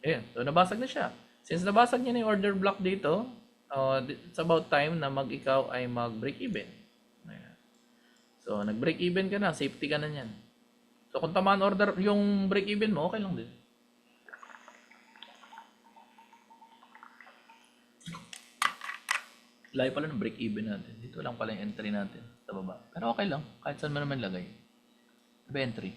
Ayan, so nabasag na siya. Since nabasag niya na yung order block dito, it's about time na ikaw ay mag-break even. Ayan. So, nag-break even ka na, safety ka na niyan. So, kung tamaan order yung break even mo, okay lang din. Layo pala ng break even natin. Dito lang pala yung entry natin sa baba. Pero okay lang. Kahit saan mo naman lagay. Ano entry?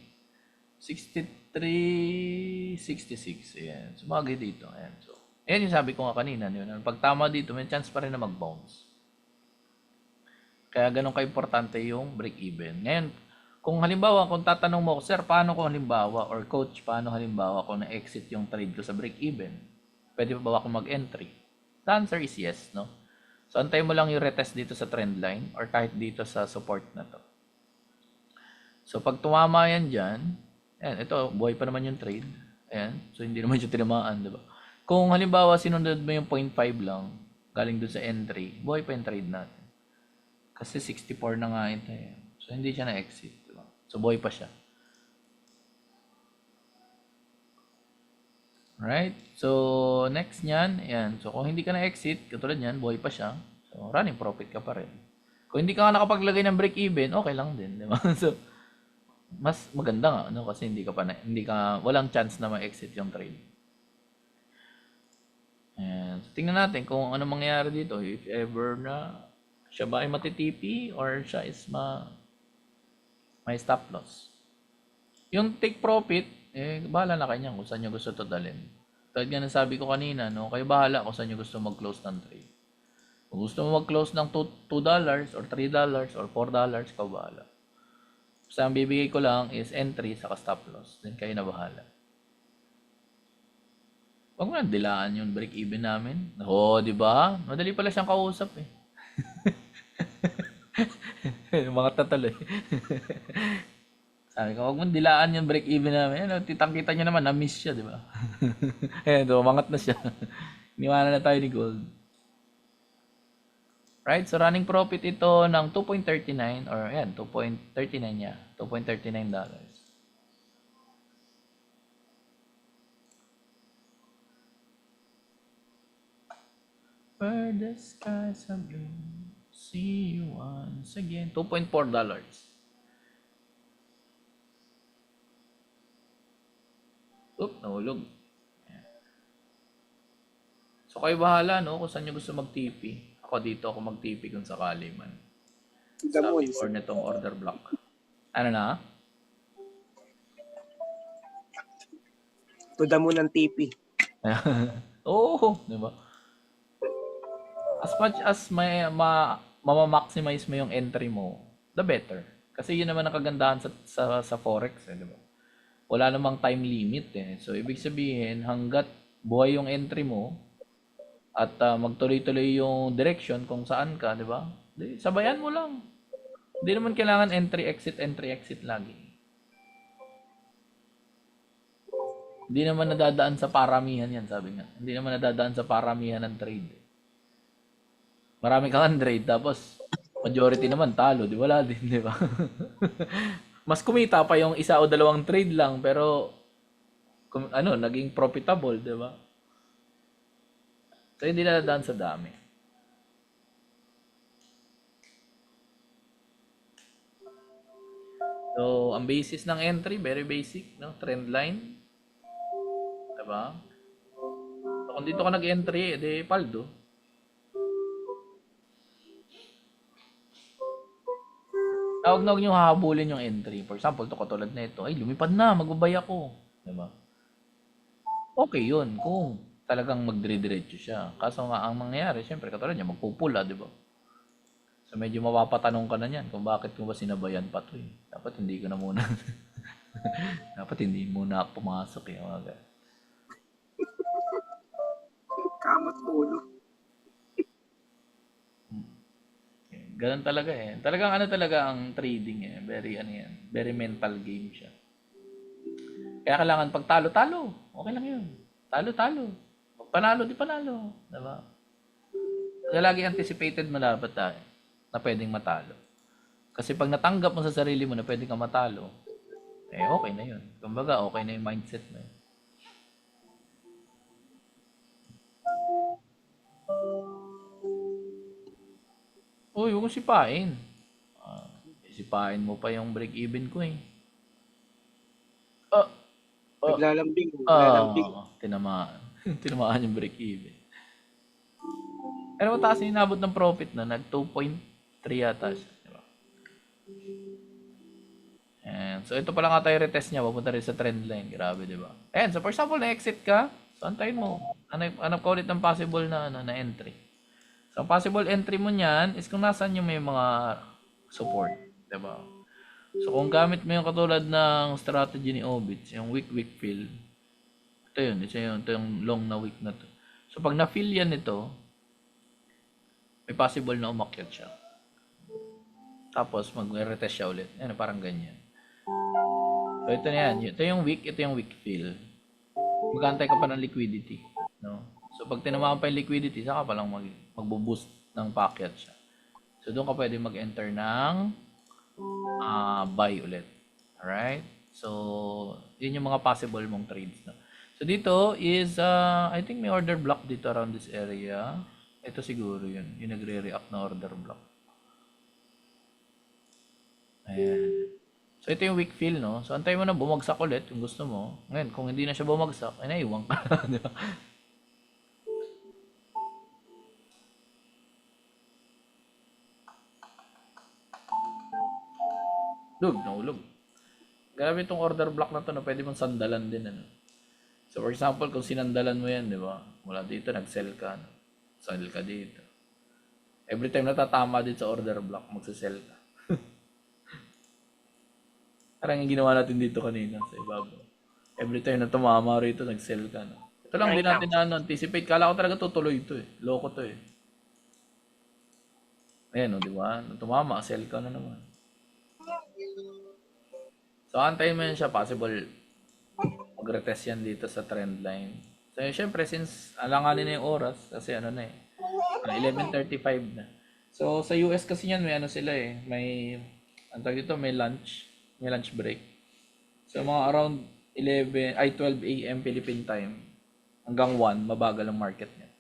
63, 66. Ayan. Sumagay dito. Ayan. So, ayan yung sabi ko nga kanina. Yun. Pag tama dito, may chance pa rin na mag-bounce. Kaya ganun ka-importante yung break even. Ngayon, kung halimbawa, kung tatanong mo, sir, paano kung halimbawa, or coach, paano halimbawa kung na-exit yung trade ko sa break even? Pwede pa ba ako mag-entry? The answer is yes, no? So, antay mo lang yung retest dito sa trend line or kahit dito sa support na to. So, pag tumama yan dyan, ayan, ito, buhay pa naman yung trade. Ayan, so hindi naman siya tinamaan, di ba? Kung halimbawa, sinunod mo yung 0.5 lang, galing doon sa entry, buhay pa yung trade natin. Kasi 64 na nga ito eh. So, hindi siya na-exit, di ba? So, buhay pa siya. Alright, so next nyan, ayan. So kung hindi ka na-exit, katulad nyan, buhay pa siya. So running profit ka pa rin. Kung hindi ka nakapaglagay ng break even, okay lang din, di ba? So mas maganda nga, no? Kasi walang chance na ma-exit yung trade. Ayan. So tingnan natin kung ano mangyayari dito. If ever na siya ba ay matitipi or siya is may stop loss. Yung take profit, bahala na kanya kung saan nyo gusto to dalhin. Tulad nga nasabi ko kanina, no, kayo bahala kung saan nyo gusto mag-close ng trade. Kung gusto mo mag-close ng $2 or $3 or $4, ikaw bahala. Basta ang bibigay ko lang is entry sa stop loss. Then kayo na bahala. Huwag mo na dilaan yung break even namin. Oo, di ba? Madali pala siyang kausap eh. Mga tatalo eh. Sabi ko, huwag mong dilaan yung break-even namin. Ano, titang-kita nyo naman, na-miss siya, di ba? Ayan, umangat na siya. Iniwanan na tayo ni Gold. Right, so running profit ito ng 2.39 or ayan, 2.39 niya. $2.39. Where the skies are blue, see you once again. $2.4. Oop, nahulog. So kayo bahala, no, kung saan nyo gusto mag-TP. Ako dito ako mag-TP kung sakali man. Sa before nitong order block. Ano na? Tuda mo ng TP. Oo, di ba? As much as mamamaximize mo yung entry mo, the better. Kasi yun naman ang kagandahan sa Forex, di ba? Wala namang time limit eh. So, ibig sabihin, hanggat buhay yung entry mo at magtuloy-tuloy yung direction kung saan ka, di ba? Sabayan mo lang. Hindi naman kailangan entry, exit lagi. Hindi naman nadadaan sa paramihan yan, sabi nga. Hindi naman nadadaan sa paramihan ng trade. Marami kang trade, tapos majority naman talo, di wala din, di ba? Mas kumita pa yung isa o dalawang trade lang, pero naging profitable, di ba? So, hindi nadadaan sa dami. So, ang basis ng entry, very basic, no? Trend line. Diba? So, kung dito ka nag-entry, edi paldo. Huwag nyo hahabulin yung entry. For example, katulad na ito, ay, lumipad na, magbabay ako. Diba? Okay yun, kung talagang magdire-diretso siya. Kaso nga, ang mangyayari, syempre, katulad niya, magpupula, diba? So, medyo mapapatanong ka na niyan kung bakit mo ba sinabayan pa to eh. Dapat hindi ka na muna. Dapat hindi muna pumasok eh. Ulo. Ganun talaga eh. Talagang ano talaga ang trading eh. Very ano yan. Very mental game siya. Kaya kailangan pag talo-talo. Okay lang yun. Talo-talo. Pag panalo, di panalo. Diba? Kaya lagi anticipated mo dapat tayo na pwedeng matalo. Kasi pag natanggap mo sa sarili mo na pwedeng ka matalo, eh okay na yun. Kumbaga, okay na yung mindset mo. Uy, huwag ko sipain. Sipain mo pa yung break-even ko eh. Ah, Naglalambing. Naglalambing. tinamaan. Tinamaan yung break-even. Pero mataas yung inabot ng profit na, nag 2.3 yata siya. Diba? And, so ito pala nga tayo retest niya, papunta rin sa trend line. Grabe, di ba? And, so for example, na-exit ka, so antayin mo. Hanap ka ulit ng possible na, na entry. So, ang possible entry mo niyan is kung nasaan yung may mga support. Diba? So, kung gamit mo yung katulad ng strategy ni Obits, yung weak fill, ito yun, ito yung long na week na to. So, pag na-fill yan ito, may possible na umakyat siya. Tapos, mag-retest siya ulit. Yan, parang ganyan. So, ito na yan. Ito yung weak fill. Mag-antay ka pa ng liquidity. No? So, pag tinamaan pa yung liquidity, saka pa lang magbo-boost ng packet siya. So, doon ka pwede mag-enter ng buy ulit. Alright? So, yun yung mga possible mong trades. No? So, dito is, I think may order block dito around this area. Ito siguro yun. Yung nagre-react na order block. Ayan. So, ito yung weak fill, no? So, antay mo na bumagsak ulit kung gusto mo. Ngayon, kung hindi na siya bumagsak, ay naiwang ka. Di ba? Nahulog. Grabe itong order block na to na pwede mong sandalan din. Ano? So, for example, kung sinandalan mo yan, di ba? Mula dito, nag-sell ka. No? Sell ka dito. Every time natatama dito sa order block, magsasell ka. Parang yung ginawa natin dito kanina sa ibabaw. Every time na tumama rito, nag-sell ka. No? Ito lang din natin na anticipate. Kala ko talaga tutuloy ito eh. Loko to eh. Ayan o, di ba? Nung tumama, sell ka na naman. So, antayin mo yan siya. Possible mag-retest yan dito sa trend line. So, syempre, since alanganin na yung oras, kasi ano na eh, 11:35 na. So, sa US kasi yan, may ano sila eh, may, ang tawag dito, may lunch break. So, mga around 12 a.m. Philippine time, hanggang 1, mabagal ang market niya.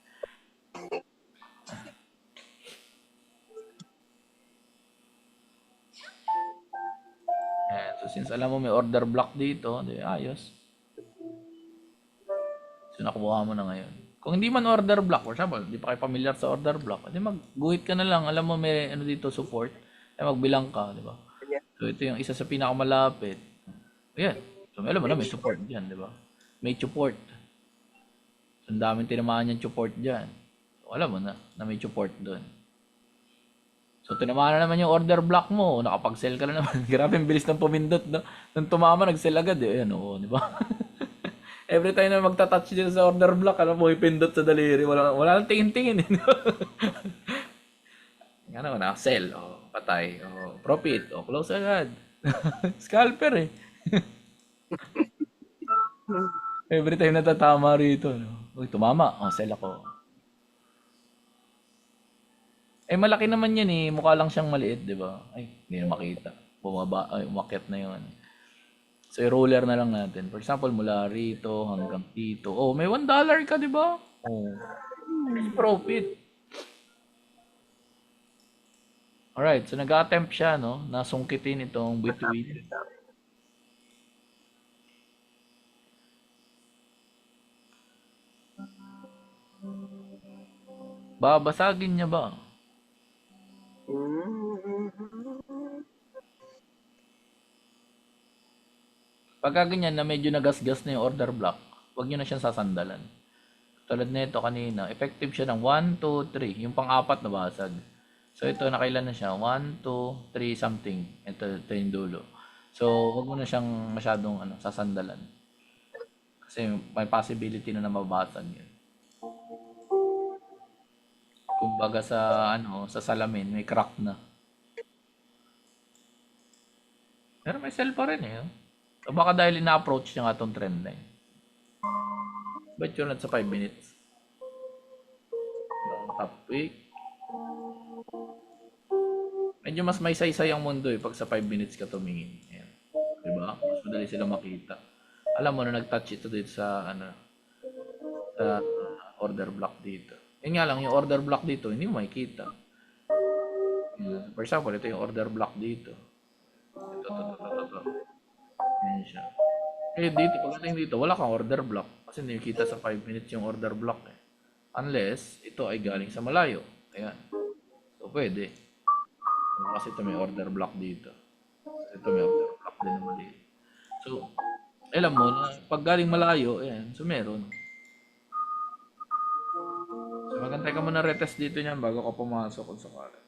So, since alam mo may order block dito, di ayos. So, nakuha mo na ngayon. Kung hindi man order block, for example, hindi pa kayo familiar sa order block, edi magguhit ka na lang. Alam mo may ano dito, support. Ay magbilang ka, di ba? So, ito yung isa sa pinakamalapit. Ayan. So, alam mo na may support dyan, di ba? May support. So, ang daming tinamaan yung support dyan. So, alam mo na may support doon. So, tinamaan na naman yung order block mo. Nakapag-sell ka na naman. Grabe, ang bilis ng pumindot. No? Nung tumama, nag-sell agad. Eh. Ayan, oo, di ba? Every time na magta-touch dito sa order block, ano mo, ipindot sa daliri. Wala nang tingin-tingin. Ano, na-sell. O, patay. O, profit. O, close agad. Scalper eh. Every time natatama rito. No? Uy, tumama. O, sell ako. Eh, malaki naman yan eh. Mukha lang siyang maliit, di ba? Ay, hindi na makita. Bumaba, ay, umakyat na yun. So, i-roller na lang natin. For example, mula rito hanggang dito. Oh, may $1 ka, di ba? Oh, profit. Alright, so nag-attempt siya, no? Nasungkitin itong between. Babasagin niya ba? Pagka ganyan na medyo nagasgas na yung order block, huwag nyo na siyang sasandalan. Tulad nito kanina, effective siya ng 1, 2, 3. Yung pang-apat na basag. So ito nakailan na siya? 1, 2, 3 something. Ito yung dulo. So huwag mo na siyang masyadong sasandalan. Kasi may possibility na mabasag yun. Kumbaga sa sa salamin may crack na. Pero may sell pa rin eh. Oh. So baka dahil ina-approach niya nga tong trend line. Ba't yun at sa 5 minutes? Long top wick. Medyo mas may saysay ang mundo eh pag sa 5 minutes ka tumingin. Ayan. Diba? Mas madali sila makita. Alam mo na nag-touch ito dito sa sa order block dito. Yun nga lang, yung order block dito, hindi mo makikita. For example, ito yung order block dito. Ito. Yan siya. Eh dito, pagdating dito, wala kang order block. Kasi hindi kita sa 5 minutes yung order block eh. Unless, ito ay galing sa malayo. Ayan. So, pwede. Kasi ito may order block dito. Ito may order block din na mali. So, alam mo na pag galing malayo, ayan, so meron. So, magantay ka muna retest dito niyan bago ka pumasok kung sakali.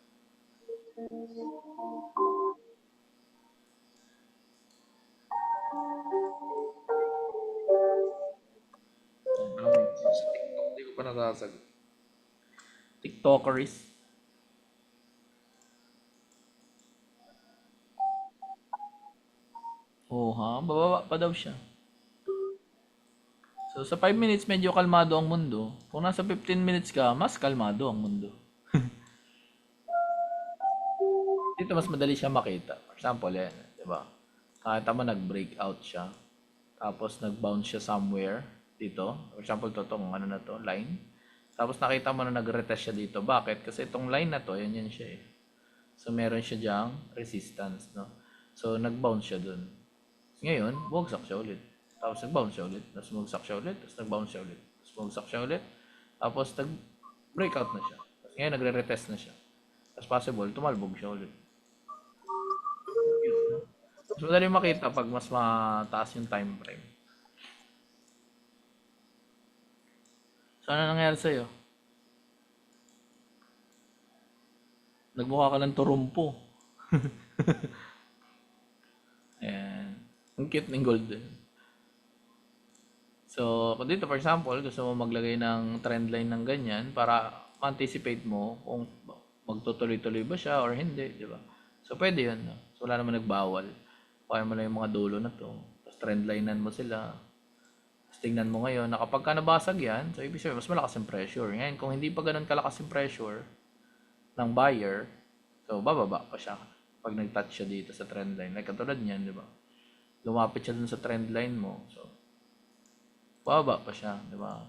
Sa TikTok, hindi ko pa nasasagot. TikTokeries. Oo ha, bababa pa daw siya. So sa 5 minutes medyo kalmado ang mundo. Kung nasa 15 minutes ka, mas kalmado ang mundo. Dito mas madali siya makita. For example, yan, 'di ba? Nakita mo nag-breakout siya. Tapos nag-bounce siya somewhere dito. For example, tong na to, line. Tapos nakita mo na nag-retest siya dito. Bakit? Kasi itong line na to, yan siya eh. So meron siya diyang resistance, no? So nag-bounce siya dun. Ngayon, bumagsak siya ulit. Tapos nag-bounce siya ulit. Tapos bumagsak siya ulit. Tapos nag-bounce siya ulit. Tapos bumagsak siya ulit. Tapos nag-breakout na siya. Tapos ngayon, nagre-retest na siya. Tapos possible, tumalbog siya ulit. Mas madali makita pag mas mataas yung time frame. So, ano nangyari sa'yo? Nagmukha ka ng turumpo. Ayan. Ang cute ng golden. So, kung dito for example, gusto mo maglagay ng trend line ng ganyan para ma-anticipate mo kung magtutuloy-tuloy ba siya or hindi, di ba? So, pwede yun. No? So, wala naman nagbawal. Kaya mo lang yung mga dulo na to. Tapos trend linean mo sila. Tapos tingnan mo ngayon na kapag ka nabasag yan, so ibig sabihin, mas malakas yung pressure. Ngayon, kung hindi pa ganun kalakas yung pressure ng buyer, so bababa pa siya pag nag-touch siya dito sa trend line. Like katulad niyan, di ba? Lumapit siya dun sa trend line mo. So, bababa pa siya, di ba?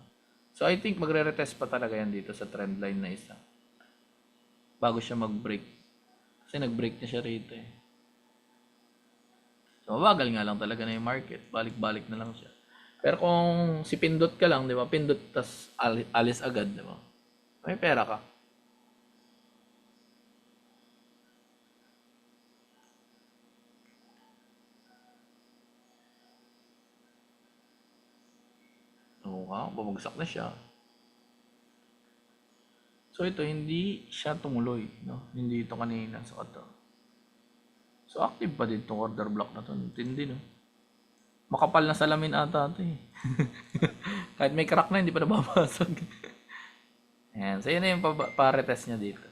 So, I think magre-retest pa talaga yan dito sa trend line na isa. Bago siya mag-break. Kasi nag-break na siya rito eh. So, mabagal nga lang talaga na yung market. Balik-balik na lang siya. Pero kung si pindot ka lang, di ba? Pindot tas alis agad, di ba? May pera ka. Oo nga, bumagsak na siya. So ito, hindi siya tumuloy, no? Hindi ito kanina sa kato. So active pa din itong order block na to. Tindi, no? Makapal na salamin ata ito eh. Kahit may crack na, hindi pa nababasag. Ayan, so yun na yung pa-retest niya dito.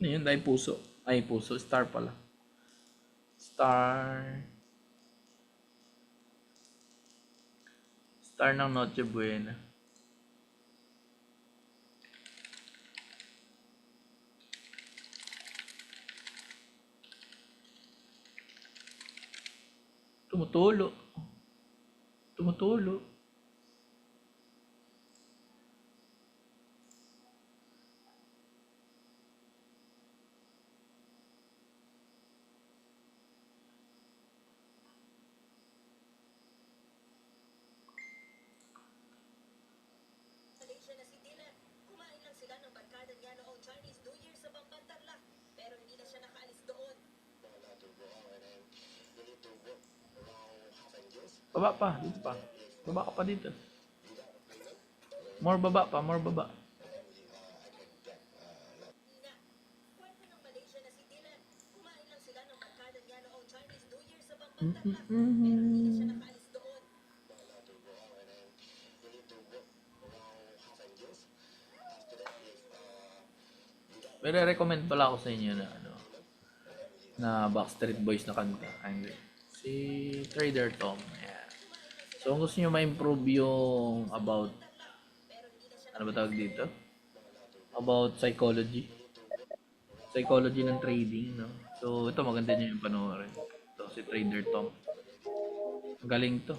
Ano yun? Dahil puso. Ay, puso. Star pala. Star. Star ng Noche Buena. Tumutulo. Tumutulo. Malaysia na si Dylan. Kumain lang sila ng barkada niya noong Chinese New Year sa Bambantarlac. Pero hindi na siya nakaalis doon. Baba pa. Dito pa. Baba ka pa dito. More baba pa. More baba. Na, kwento ng Malaysia Pero recommend pala ako sa inyo na ano, na Backstreet Boys na kanta. Ay, hindi. Si Trader Tom. Ayan. So kung gusto niyo ma-improve yung about, ano ba tawag dito? About psychology. Psychology ng trading, no? So ito maganda niyo yung panoorin. So si Trader Tom. Galing to.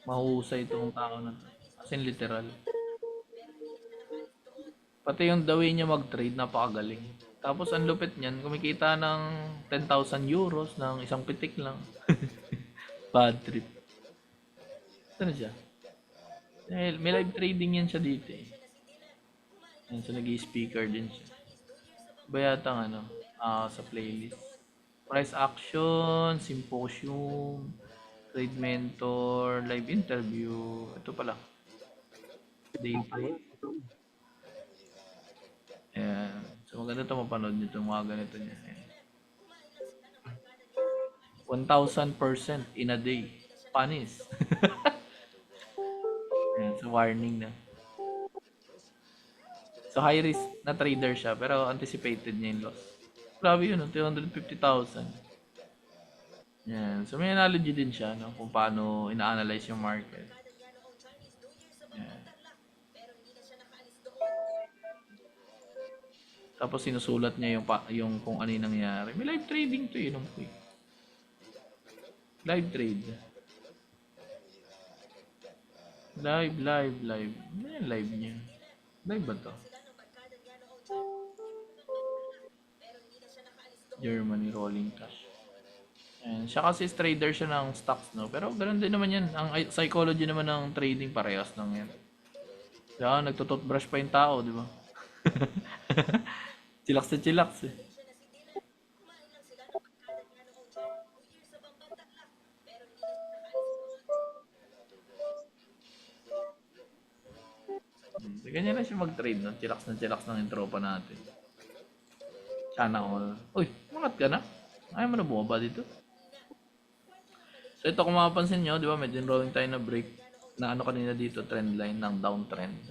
Mahusay itong tao na to. As in literal. Pati yung the way niya mag-trade, napakagaling. Tapos ang lupit niyan, kumikita ng 10,000 euros ng isang pitik lang. Bad trip. Ano siya? May live trading yan siya dito eh. Yan, so nag-speaker din siya. Bayatang ano, sa playlist. Price action, symposium, trade mentor, live interview. Ito pala. Day trade. Ayan. So maganda ito mapanood nyo itong mga ganito niya. Ayan. 1,000% in a day. Panis. Ayan, so warning na. So high risk na trader siya pero anticipated niya yung loss. Grabe yun, 250,000. Yan. So may analogy din siya no, kung paano ina-analyze yung market. Yan. Tapos sinusulat niya yung kung ano yung nangyari. May live trading to yun. Live trade. Live. Ano yung live niya? Live ba to? Germany rolling cash. And siya kasi is trader siya ng stocks, no? Pero ganun din naman yan. Ang psychology naman ng trading parehas lang yan. Kaya nagtututbrush pa yung tao, di ba? Chillax na chillax eh. Ganyan lang siya mag-trade, no? Chillax ng yung tropa natin. Sana all. Uy, mangat ka na? Ayaw mo na bumaba dito. So ito kung mapapansin nyo, di ba, medyo drawing tayo na break na ano kanina dito, trend line ng downtrend.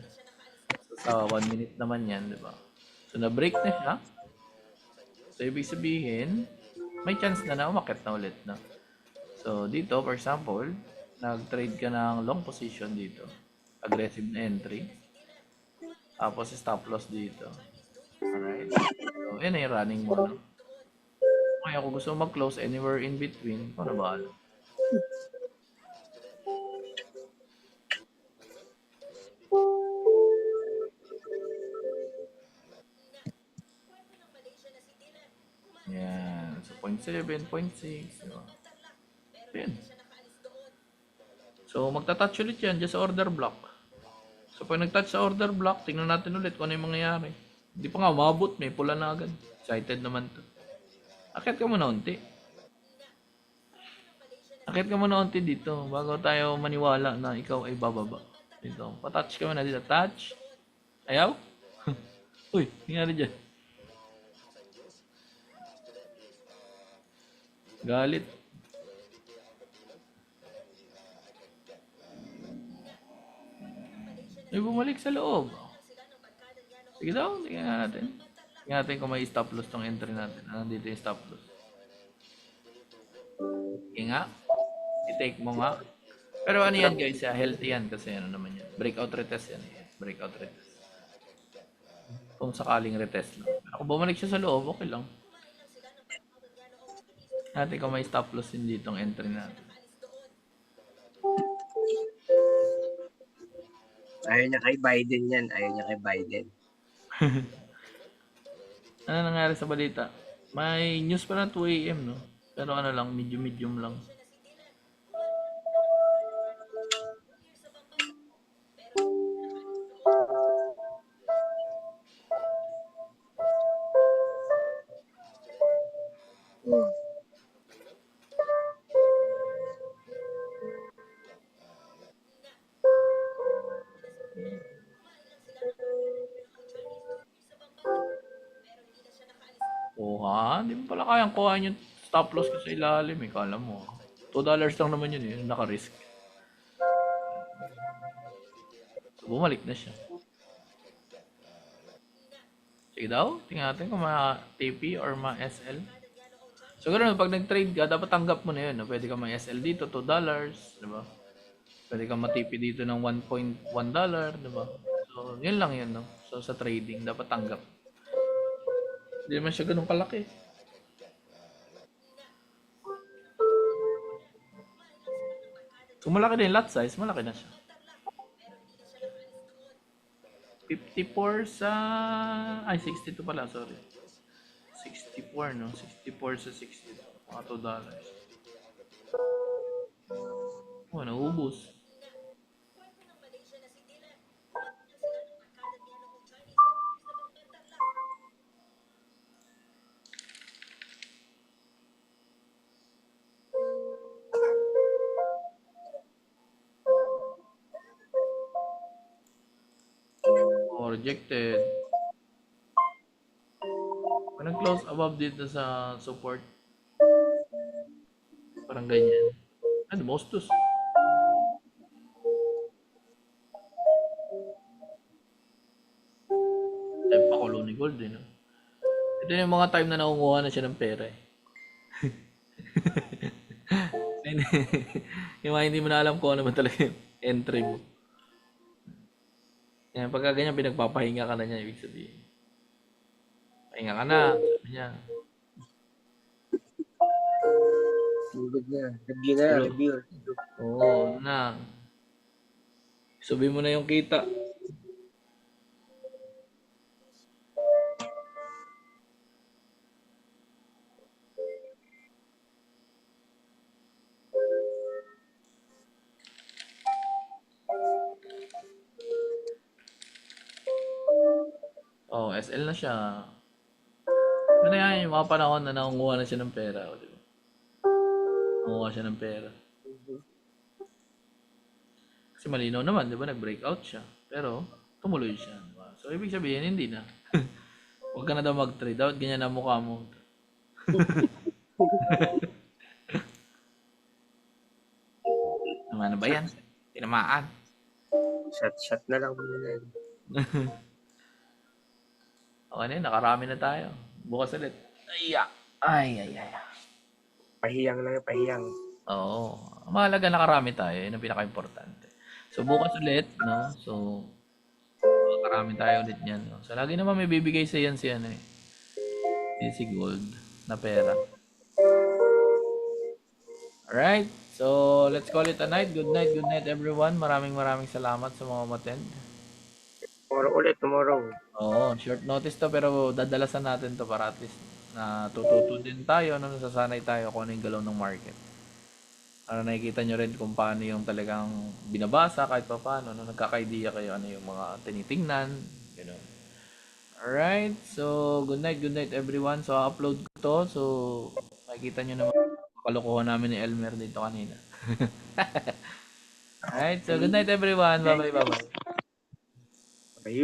So sa 1 minute naman yan, di ba? So na-break na siya. So ibig sabihin, may chance na umakyat na ulit, no? So dito, for example, nag-trade ka ng long position dito. Aggressive na entry. Tapos stop loss dito. Alright. So yun na yung running mo, no? Ngayon, kung gusto mo mag-close anywhere in between, ikaw na bahala. Yan. So, 0.7, 0.6. Diba? Yan. So, magta-touch ulit yan dyan sa order block. So, pag nag-touch sa order block, tingnan natin ulit kung ano yung mangyayari. Hindi pa nga umabot, may pula na agad. Excited naman to. Akit ka muna unti. Akit ka muna unti dito bago tayo maniwala na ikaw ay bababa. Dito. Pa-touch ka muna dito. Touch. Ayaw? Uy, nangyari dyan. Galit. May bumalik sa loob. Sige daw, tingnan natin. Tingnan natin kung may stop loss tong entry natin. Nandito yung stop loss. Sige nga. I-take mo nga. Pero ano yan guys, healthy yan kasi ano naman yan. Breakout retest yan. Breakout retest. Kung sakaling retest lang. Kung bumalik siya sa loob, okay lang. Natin kung may stop loss din dito ang entry natin. Ayaw niya kay Biden yan. Ayaw niya kay Biden. Ano nangyari sa balita? May news pa na 2 AM, no? Pero ano lang, medium lang. Oh ha? Hindi mo pala kayang kuhain yung stop loss ko sa ilalim eh. Kala mo. $2 lang naman yun eh. Yung naka-risk. So, bumalik na siya. Sige daw. Tingnan natin kung ma-TP or ma-SL. So, ganoon, pag nag-trade ka, dapat tanggap mo na yun. No? Pwede ka ma-SL dito, $2. Diba? Pwede ka ma-TP dito ng $1.1. Diba? So, yun lang yun. No? So, sa trading, dapat tanggap. Hindi naman siya ganun kalaki. Kung malaki din lot size, malaki na siya. 54 sa... Ay, 62 pala, sorry. 64, no? 64 sa 62. Mga $2. Oh, naubos. Kwento ng Malaysia na si Dylan. Kumain lang sila ng barkada niya noong Chinese New Year sa pambantarlak. Oh, rejected. Kung nag-close above dito sa support, parang ganyan. And Mostus. Type pa ko ni Gold eh, no? Ito yung mga time na nakunguha na siya ng pera eh. Yung mga hindi mo na alam kung ano man talaga yung entry mo. Yan, pagka ganyan, pinagpapahinga ka na niya, ibig sabihin. Pahinga ka na, sabi niya. Tulog na. Review na. Tulog. Review. Oo, na. Sabi mo na yung kita. Oh, SL na siya. Ano yan, yung mga panahon na nakunguha na siya ng pera. O, di ba? Nakunguha siya ng pera. Kasi malinaw naman, di ba? Nag-breakout siya. Pero, tumuloy siya. Di ba? So, ibig sabihin, hindi na. Huwag ka na daw mag-trade. Dapat ganyan ang mukha mo. Ano ba yan? Tinamaan. Shot na lang muna yan. Okay na yun, nakarami na tayo. Bukas ulit. Ay. Pahiyang lang. Pahiyang. Oo. Mahalaga nakarami tayo. Yun ang pinaka-importante. So, bukas ulit, no? So, nakarami tayo ulit yan, no? So, lagi naman may bibigay sa yan si ano eh. Si Gold na pera. Alright. So, let's call it a night. Good night everyone. Maraming salamat sa mga umattend. Tomorrow. Oo, short notice to pero dadalasan natin to para at least na tututo din tayo, no, nasasanay tayo kung ano yung galaw ng market. Para nakikita nyo rin kung paano yung talagang binabasa kahit pa paano, no, nagkaka-idea kayo ano yung mga tinitingnan, gano'n. Alright, so good night everyone. So upload ko to, so makikita nyo naman kalokohan namin ni Elmer dito kanina. Alright, so good night everyone. Bye bye.